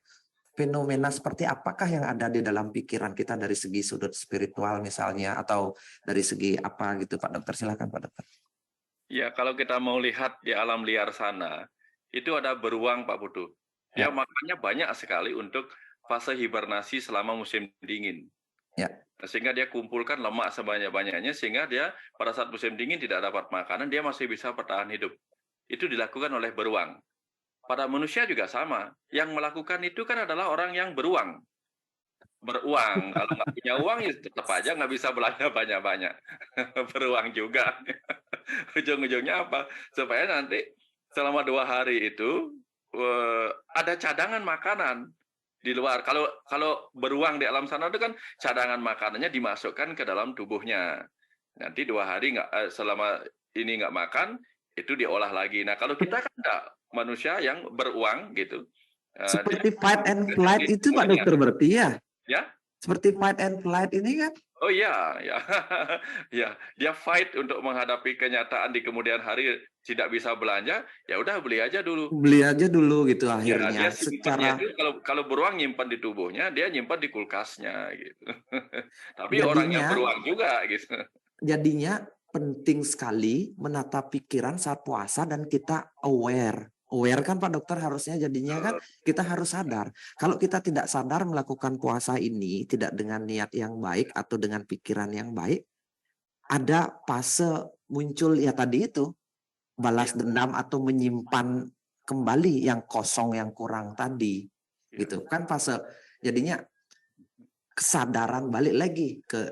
Fenomena seperti apakah yang ada di dalam pikiran kita dari segi sudut spiritual misalnya, atau dari segi apa gitu Pak Dokter? Silakan Pak Dokter. Ya, kalau kita mau lihat di alam liar sana, itu ada beruang Pak Putu. Dia makannya banyak sekali untuk fase hibernasi selama musim dingin. Ya. Sehingga dia kumpulkan lemak sebanyak-banyaknya, sehingga dia pada saat musim dingin tidak dapat makanan, dia masih bisa bertahan hidup. Itu dilakukan oleh beruang. Pada manusia juga sama. Yang melakukan itu kan adalah orang yang beruang. Beruang. Kalau nggak punya uang, ya tetap aja nggak bisa belanja banyak-banyak. Beruang juga. Ujung-ujungnya apa? Supaya nanti selama 2 hari itu ada cadangan makanan di luar. Kalau beruang di alam sana itu kan cadangan makanannya dimasukkan ke dalam tubuhnya. Nanti 2 hari selama ini nggak makan, itu diolah lagi. Nah kalau kita kan enggak, manusia yang beruang gitu. Seperti fight and flight itu Pak Dokter berarti ya? Ya. Seperti fight and flight ini kan? Oh iya, ya. Ya, dia fight untuk menghadapi kenyataan di kemudian hari tidak bisa belanja, ya udah beli aja dulu. Beli aja dulu gitu akhirnya. Ya, dia secara itu, kalau beruang nyimpan di tubuhnya, dia nyimpan di kulkasnya gitu. Tapi jadinya, orang yang beruang juga gitu. Jadinya penting sekali menata pikiran saat puasa dan kita aware. Aware kan Pak Dokter harusnya jadinya kan kita harus sadar. Kalau kita tidak sadar melakukan puasa ini tidak dengan niat yang baik atau dengan pikiran yang baik, ada fase muncul ya tadi itu balas dendam atau menyimpan kembali yang kosong yang kurang tadi. Gitu kan fase. Jadinya kesadaran balik lagi ke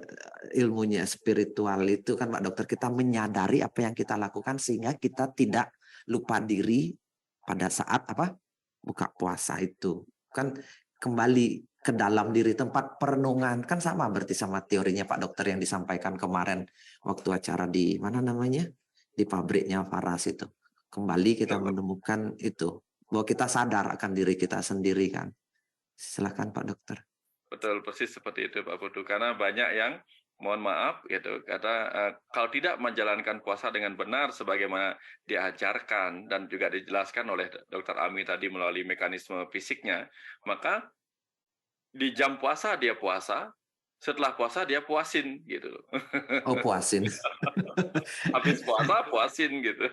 ilmunya spiritual itu kan Pak Dokter, kita menyadari apa yang kita lakukan sehingga kita tidak lupa diri pada saat buka puasa itu. Kan kembali ke dalam diri, tempat perenungan, kan sama berarti sama teorinya Pak Dokter yang disampaikan kemarin waktu acara di mana namanya? Di pabriknya Faras itu. Kembali kita menemukan itu, bahwa kita sadar akan diri kita sendiri kan. Silakan Pak Dokter. Betul, persis seperti itu Pak Putu. Karena banyak yang mohon maaf gitu, kalau tidak menjalankan puasa dengan benar sebagaimana diajarkan dan juga dijelaskan oleh Dr. Ami tadi melalui mekanisme fisiknya, maka di jam puasa dia puasa, setelah puasa dia puasin gitu. Oh, puasin. Habis puasa puasin gitu.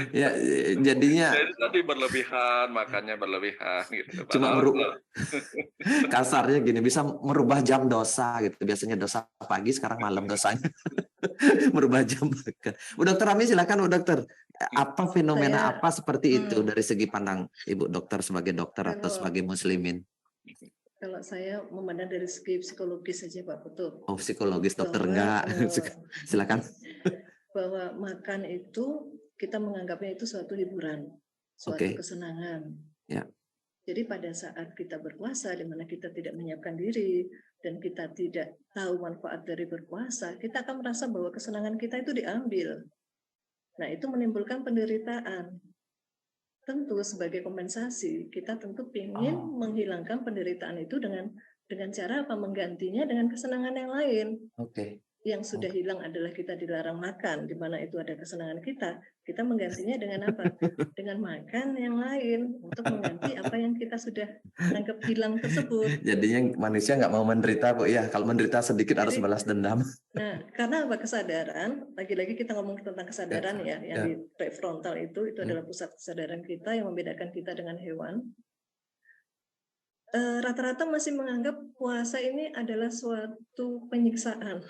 Ya, jadinya jadi tadi berlebihan, makannya berlebihan gitu. Cuma kasarnya gini, bisa merubah jam dosa gitu. Biasanya dosa pagi, sekarang malam dosanya. Merubah jam makan. Bu Dokter Ami silakan Bu Dokter. Apa fenomena apa seperti itu dari segi pandang Ibu Dokter sebagai dokter atau sebagai muslimin? Kalau saya memandang dari segi psikologis saja Pak Putu. Oh, psikologis dokter enggak. Silakan. Bahwa makan itu kita menganggapnya itu suatu hiburan, suatu kesenangan. Ya. Jadi pada saat kita berpuasa, di mana kita tidak menyiapkan diri dan kita tidak tahu manfaat dari berpuasa, kita akan merasa bahwa kesenangan kita itu diambil. Nah, itu menimbulkan penderitaan. Tentu sebagai kompensasi, kita tentu ingin menghilangkan penderitaan itu dengan cara apa? Menggantinya dengan kesenangan yang lain. Yang sudah hilang adalah kita dilarang makan, di mana itu ada kesenangan kita menggantinya dengan apa? Dengan makan yang lain, untuk mengganti apa yang kita sudah anggap hilang tersebut. Jadinya manusia nggak mau menderita, Bu ya. Kalau menderita sedikit harus balas dendam. Nah, karena apa? Kesadaran, lagi-lagi kita ngomong tentang kesadaran yang di prefrontal itu adalah pusat kesadaran kita yang membedakan kita dengan hewan. Rata-rata masih menganggap puasa ini adalah suatu penyiksaan.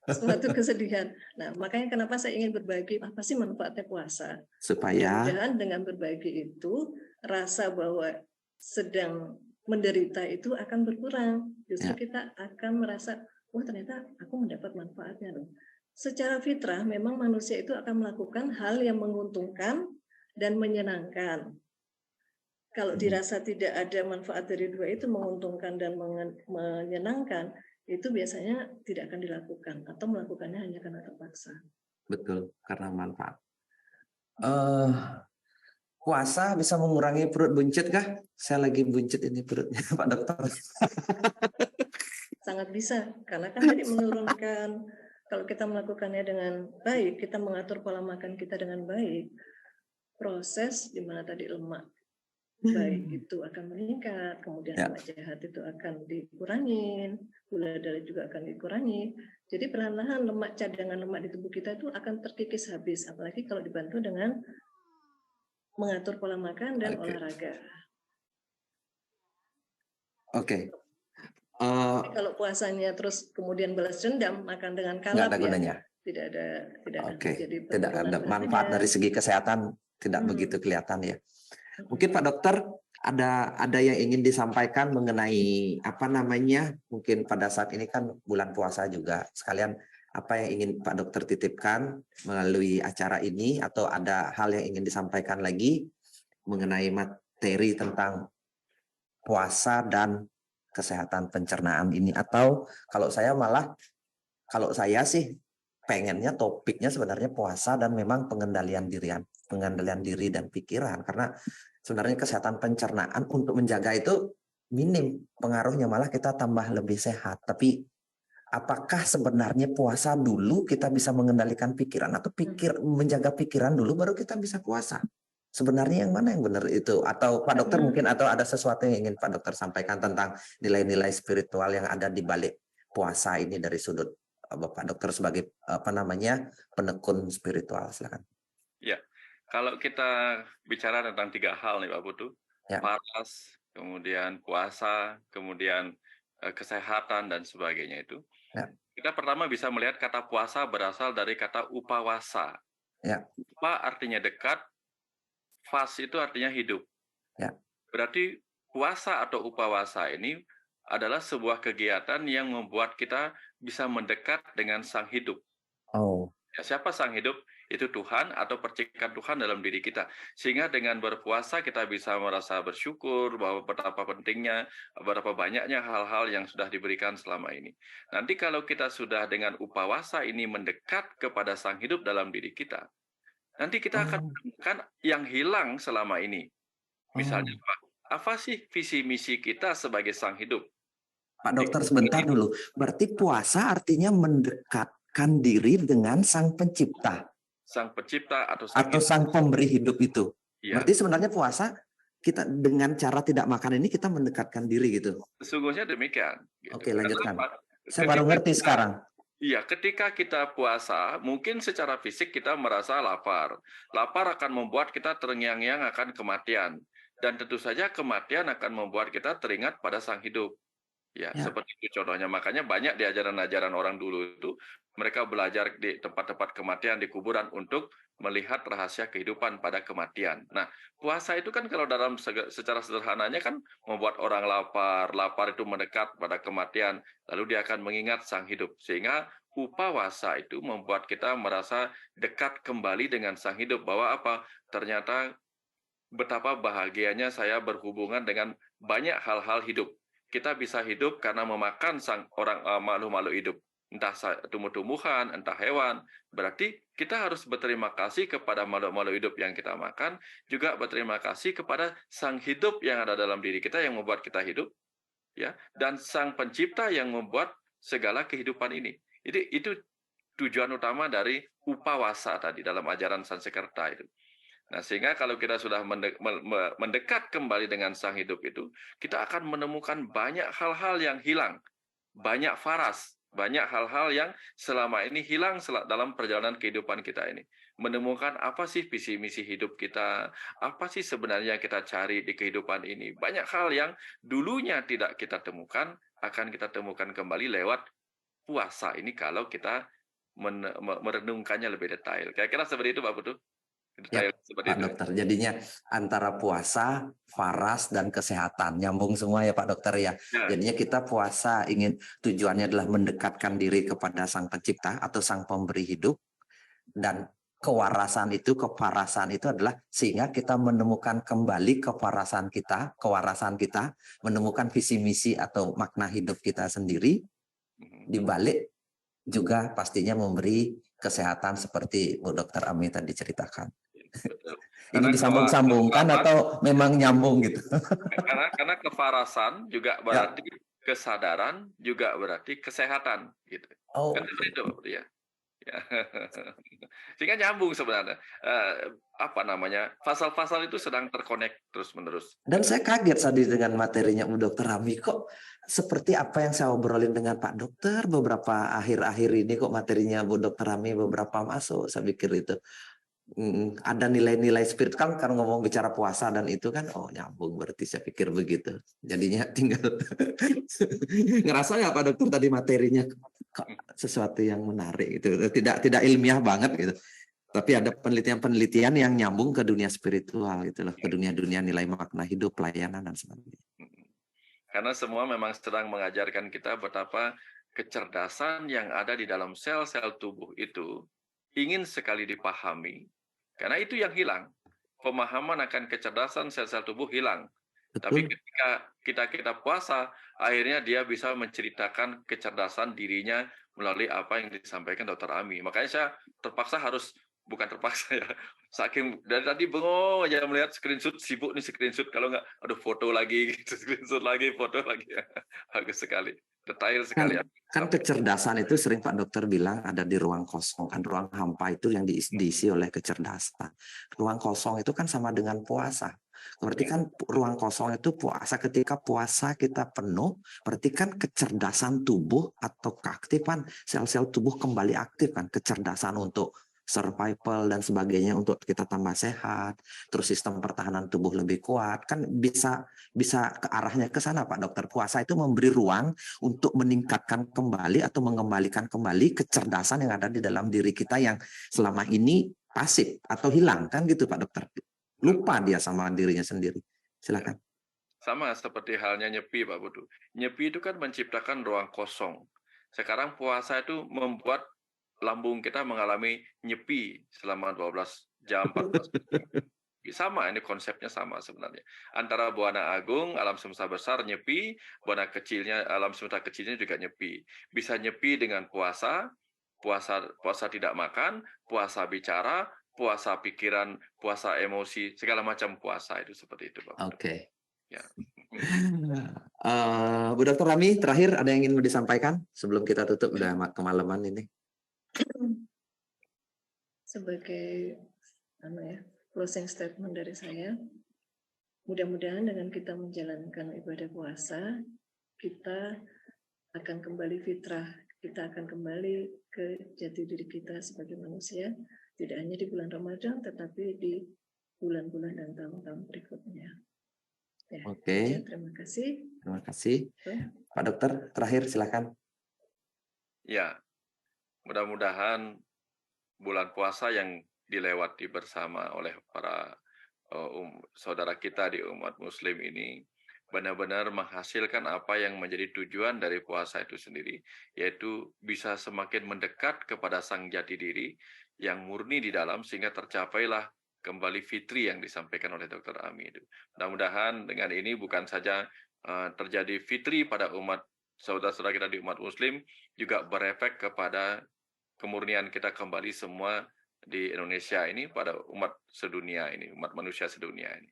Suatu kesedihan. Nah, makanya kenapa saya ingin berbagi apa sih manfaatnya puasa? Supaya mudah-mudahan dengan berbagi itu rasa bahwa sedang menderita itu akan berkurang. Justru Ya. kita akan merasa, wah ternyata aku mendapat manfaatnya loh. Secara fitrah memang manusia itu akan melakukan hal yang menguntungkan dan menyenangkan. Kalau dirasa tidak ada manfaat dari dua itu, menguntungkan dan menyenangkan, itu biasanya tidak akan dilakukan atau melakukannya hanya karena terpaksa. Betul, karena manfaat. Puasa bisa mengurangi perut buncit kah? Saya lagi buncit ini perutnya, Pak Dokter. Sangat bisa, karena kan tadi menurunkan, kalau kita melakukannya dengan baik, kita mengatur pola makan kita dengan baik, proses di mana tadi lemak baik itu akan meningkat, kemudian Ya. lemak jahat itu akan dikurangin, gula darah juga akan dikurangi. Jadi perlahan-lahan lemak, cadangan lemak di tubuh kita itu akan terkikis habis, apalagi kalau dibantu dengan mengatur pola makan dan olahraga. Oke. Tapi kalau puasanya terus kemudian balas dendam, makan dengan Nggak kalap ada gunanya. tidak akan Oke. terjadi Tidak penurunan ada berat manfaat badan. dari segi kesehatan, tidak begitu kelihatan ya. Mungkin Pak Dokter ada yang ingin disampaikan mengenai apa namanya, mungkin pada saat ini kan bulan puasa juga, sekalian apa yang ingin Pak Dokter titipkan melalui acara ini, atau ada hal yang ingin disampaikan lagi mengenai materi tentang puasa dan kesehatan pencernaan ini, atau kalau saya sih pengennya topiknya sebenarnya puasa dan memang pengendalian diri dan pikiran, karena sebenarnya kesehatan pencernaan untuk menjaga itu minim pengaruhnya, malah kita tambah lebih sehat. Tapi apakah sebenarnya puasa dulu kita bisa mengendalikan pikiran, atau menjaga pikiran dulu baru kita bisa puasa? Sebenarnya yang mana yang benar itu? Atau Pak Dokter mungkin, atau ada sesuatu yang ingin Pak Dokter sampaikan tentang nilai-nilai spiritual yang ada di balik puasa ini dari sudut Bapak Dokter sebagai penekun spiritual? Silakan. Ya, kalau kita bicara tentang 3 hal nih Pak Putu, Ya. paras, kemudian puasa, kemudian kesehatan dan sebagainya itu. Ya. Kita pertama bisa melihat kata puasa berasal dari kata upawasa. Ya. Upa artinya dekat, vas itu artinya hidup. Ya. Berarti puasa atau upawasa ini adalah sebuah kegiatan yang membuat kita bisa mendekat dengan Sang Hidup. Oh. Ya, siapa Sang Hidup? Itu Tuhan atau percikan Tuhan dalam diri kita. Sehingga dengan berpuasa kita bisa merasa bersyukur bahwa betapa pentingnya, berapa banyaknya hal-hal yang sudah diberikan selama ini. Nanti kalau kita sudah dengan upawasa ini mendekat kepada Sang Hidup dalam diri kita, nanti kita akan menemukan yang hilang selama ini. Misalnya apa sih visi misi kita sebagai Sang Hidup? Pak Dokter, sebentar dulu. Berarti puasa artinya mendekatkan diri dengan Sang Pencipta. Sang Pencipta atau Sang Pemberi hidup itu. Ya. Berarti sebenarnya puasa kita dengan cara tidak makan ini kita mendekatkan diri gitu. Sesungguhnya demikian. Gitu. Oke, lanjutkan. Saya Ketika baru ngerti sekarang. Iya, ketika kita puasa, mungkin secara fisik kita merasa lapar. Lapar akan membuat kita terngiang-ngiang akan kematian. Dan tentu saja kematian akan membuat kita teringat pada Sang Hidup. Ya, seperti itu contohnya. Makanya banyak di ajaran-ajaran orang dulu itu, mereka belajar di tempat-tempat kematian, di kuburan, untuk melihat rahasia kehidupan pada kematian. Nah, puasa itu kan kalau dalam secara sederhananya kan membuat orang lapar. Lapar itu mendekat pada kematian, lalu dia akan mengingat Sang Hidup. Sehingga upawasa itu membuat kita merasa dekat kembali dengan Sang Hidup. Bahwa apa? Ternyata betapa bahagianya saya berhubungan dengan banyak hal-hal hidup. Kita bisa hidup karena memakan makhluk-makhluk hidup, entah tumbuh-tumbuhan, entah hewan. Berarti kita harus berterima kasih kepada makhluk-makhluk hidup yang kita makan, juga berterima kasih kepada Sang Hidup yang ada dalam diri kita yang membuat kita hidup, ya, dan Sang Pencipta yang membuat segala kehidupan ini. Itu tujuan utama dari upawasa tadi dalam ajaran Sanskerta itu. Nah, sehingga kalau kita sudah mendekat kembali dengan Sang Hidup itu, kita akan menemukan banyak hal-hal yang hilang. Banyak faras, banyak hal-hal yang selama ini hilang dalam perjalanan kehidupan kita ini. Menemukan apa sih visi misi hidup kita, apa sih sebenarnya yang kita cari di kehidupan ini. Banyak hal yang dulunya tidak kita temukan, akan kita temukan kembali lewat puasa ini kalau kita merenungkannya lebih detail. Kira-kira seperti itu, Pak Putu. detail seperti Pak itu. Dokter, jadinya antara puasa, faras, dan kesehatan nyambung semua ya Pak Dokter ya. Ya. Jadinya kita puasa tujuannya adalah mendekatkan diri kepada Sang Pencipta atau Sang Pemberi hidup, dan kewarasan itu, keparasan itu adalah sehingga kita menemukan kembali kewarasan kita, menemukan visi misi atau makna hidup kita sendiri, di balik juga pastinya memberi kesehatan seperti Bu Dokter Ami tadi ceritakan. Betul. Ini disambung-sambungkan atau memang nyambung gitu? Karena kefarasan juga berarti kesadaran, juga berarti kesehatan gitu. Oh, Kan itu ya. Sehingga nyambung sebenarnya. Pasal-pasal itu sedang terkonek terus-menerus. Dan saya kaget tadi dengan materinya Bu Dokter Ami, kok seperti apa yang saya obrolin dengan Pak Dokter beberapa akhir-akhir ini, kok materinya Bu Dokter Ami beberapa masuk. Saya pikir itu ada nilai-nilai spirit kan ngomong bicara puasa dan itu kan nyambung, berarti saya pikir begitu. Jadinya tinggal ngerasa ya Pak Dokter tadi materinya sesuatu yang menarik gitu, tidak ilmiah banget gitu, tapi ada penelitian-penelitian yang nyambung ke dunia spiritual gitu loh, ke dunia-dunia nilai makna hidup, pelayanan dan sebagainya. Karena semua memang sedang mengajarkan kita betapa kecerdasan yang ada di dalam sel-sel tubuh itu ingin sekali dipahami. Karena itu yang hilang. Pemahaman akan kecerdasan sel-sel tubuh hilang. Betul. Tapi ketika kita puasa, akhirnya dia bisa menceritakan kecerdasan dirinya melalui apa yang disampaikan Dr. Ami. Makanya saya bukan terpaksa ya, saking dari tadi bengong aja melihat screenshot, sibuk nih screenshot, kalau nggak, aduh foto lagi, screenshot lagi, foto lagi. Bagus sekali, detail sekali. Kan kecerdasan itu sering Pak Dokter bilang ada di ruang kosong, kan ruang hampa itu yang diisi oleh kecerdasan. Ruang kosong itu kan sama dengan puasa. Berarti kan ruang kosong itu puasa. Ketika puasa kita penuh, berarti kan kecerdasan tubuh atau keaktifan sel-sel tubuh kembali aktif kan, kecerdasan untuk survival dan sebagainya, untuk kita tambah sehat, terus sistem pertahanan tubuh lebih kuat, kan bisa ke arahnya ke sana Pak Dokter. Puasa itu memberi ruang untuk meningkatkan kembali atau mengembalikan kembali kecerdasan yang ada di dalam diri kita yang selama ini pasif atau hilang kan gitu Pak Dokter. Lupa dia sama dirinya sendiri. Silakan. Sama seperti halnya nyepi Pak Budu. Nyepi itu kan menciptakan ruang kosong. Sekarang puasa itu membuat lambung kita mengalami nyepi selama 12 jam, 14 jam. Sama, ini konsepnya sama sebenarnya. Antara Buana Agung, alam semesta besar nyepi, Buana kecilnya, alam semesta kecilnya juga nyepi. Bisa nyepi dengan puasa tidak makan, puasa bicara, puasa pikiran, puasa emosi, segala macam puasa itu seperti itu, Pak. Oke. Ya. Bu Dokter Ami, terakhir ada yang ingin disampaikan sebelum kita tutup, udah kemalaman ini. Sebagai closing statement dari saya, mudah-mudahan dengan kita menjalankan ibadah puasa, kita akan kembali fitrah, kita akan kembali ke jati diri kita sebagai manusia, tidak hanya di bulan Ramadan, tetapi di bulan-bulan dan tahun-tahun berikutnya. Ya, Oke. Terima kasih. Terima kasih. Pak Dokter, terakhir silakan. Ya, mudah-mudahan bulan puasa yang dilewati bersama oleh para saudara kita di umat Muslim ini benar-benar menghasilkan apa yang menjadi tujuan dari puasa itu sendiri, yaitu bisa semakin mendekat kepada Sang Jati Diri yang murni di dalam, sehingga tercapailah kembali fitri yang disampaikan oleh Dr. Ami itu. Mudah-mudahan dengan ini bukan saja terjadi fitri pada umat saudara-saudara kita di umat Muslim, juga berefek kepada kemurnian kita kembali semua di Indonesia ini, pada umat sedunia ini, umat manusia sedunia ini.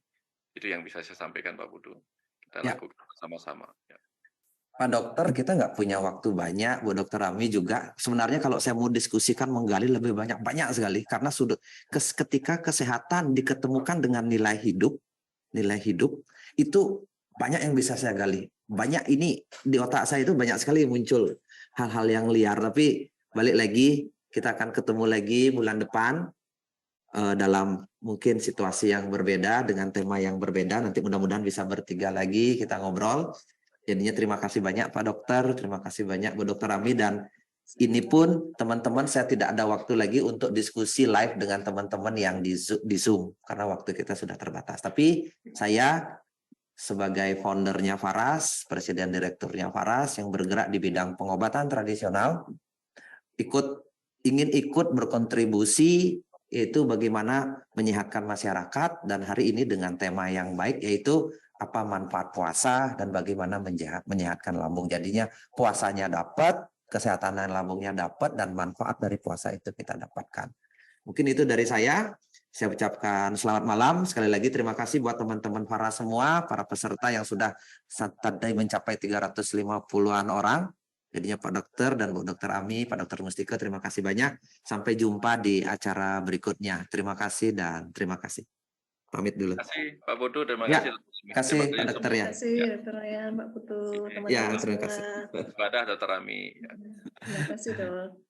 Itu yang bisa saya sampaikan Pak Budu. Kita lakukan sama-sama. Ya. Pak Dokter, kita nggak punya waktu banyak. Bu Dokter Ami juga. Sebenarnya kalau saya mau diskusikan, menggali lebih banyak sekali. Karena ketika kesehatan diketemukan dengan nilai hidup, itu banyak yang bisa saya gali. Banyak ini di otak saya itu banyak sekali muncul hal-hal yang liar. Tapi balik lagi, kita akan ketemu lagi bulan depan dalam mungkin situasi yang berbeda dengan tema yang berbeda. Nanti mudah-mudahan bisa bertiga lagi kita ngobrol. Jadinya terima kasih banyak Pak Dokter, terima kasih banyak Bu Dokter Ami, dan ini pun teman-teman saya tidak ada waktu lagi untuk diskusi live dengan teman-teman yang di Zoom karena waktu kita sudah terbatas. Tapi saya sebagai foundernya Faras, presiden direkturnya Faras yang bergerak di bidang pengobatan tradisional, ingin ikut berkontribusi yaitu bagaimana menyehatkan masyarakat, dan hari ini dengan tema yang baik yaitu apa manfaat puasa dan bagaimana menyehatkan lambung. Jadinya puasanya dapat, kesehatan lambungnya dapat, dan manfaat dari puasa itu kita dapatkan. Mungkin itu dari saya. Saya ucapkan selamat malam. Sekali lagi terima kasih buat teman-teman Faras semua, para peserta yang sudah tadi mencapai 350-an orang. Jadinya Pak Dokter dan Bu Dokter Ami, Pak Dokter Mustika, terima kasih banyak. Sampai jumpa di acara berikutnya. Terima kasih dan terima kasih. Pamit dulu. Terima kasih Pak Putu, terima Ya, kasih. terima kasih Pak Dokter ya. Terima kasih Dokter Ryan, Pak Putu, teman-teman Ya, terima semua. kasih. Ibadah Dokter Ami. Terima kasih Dok.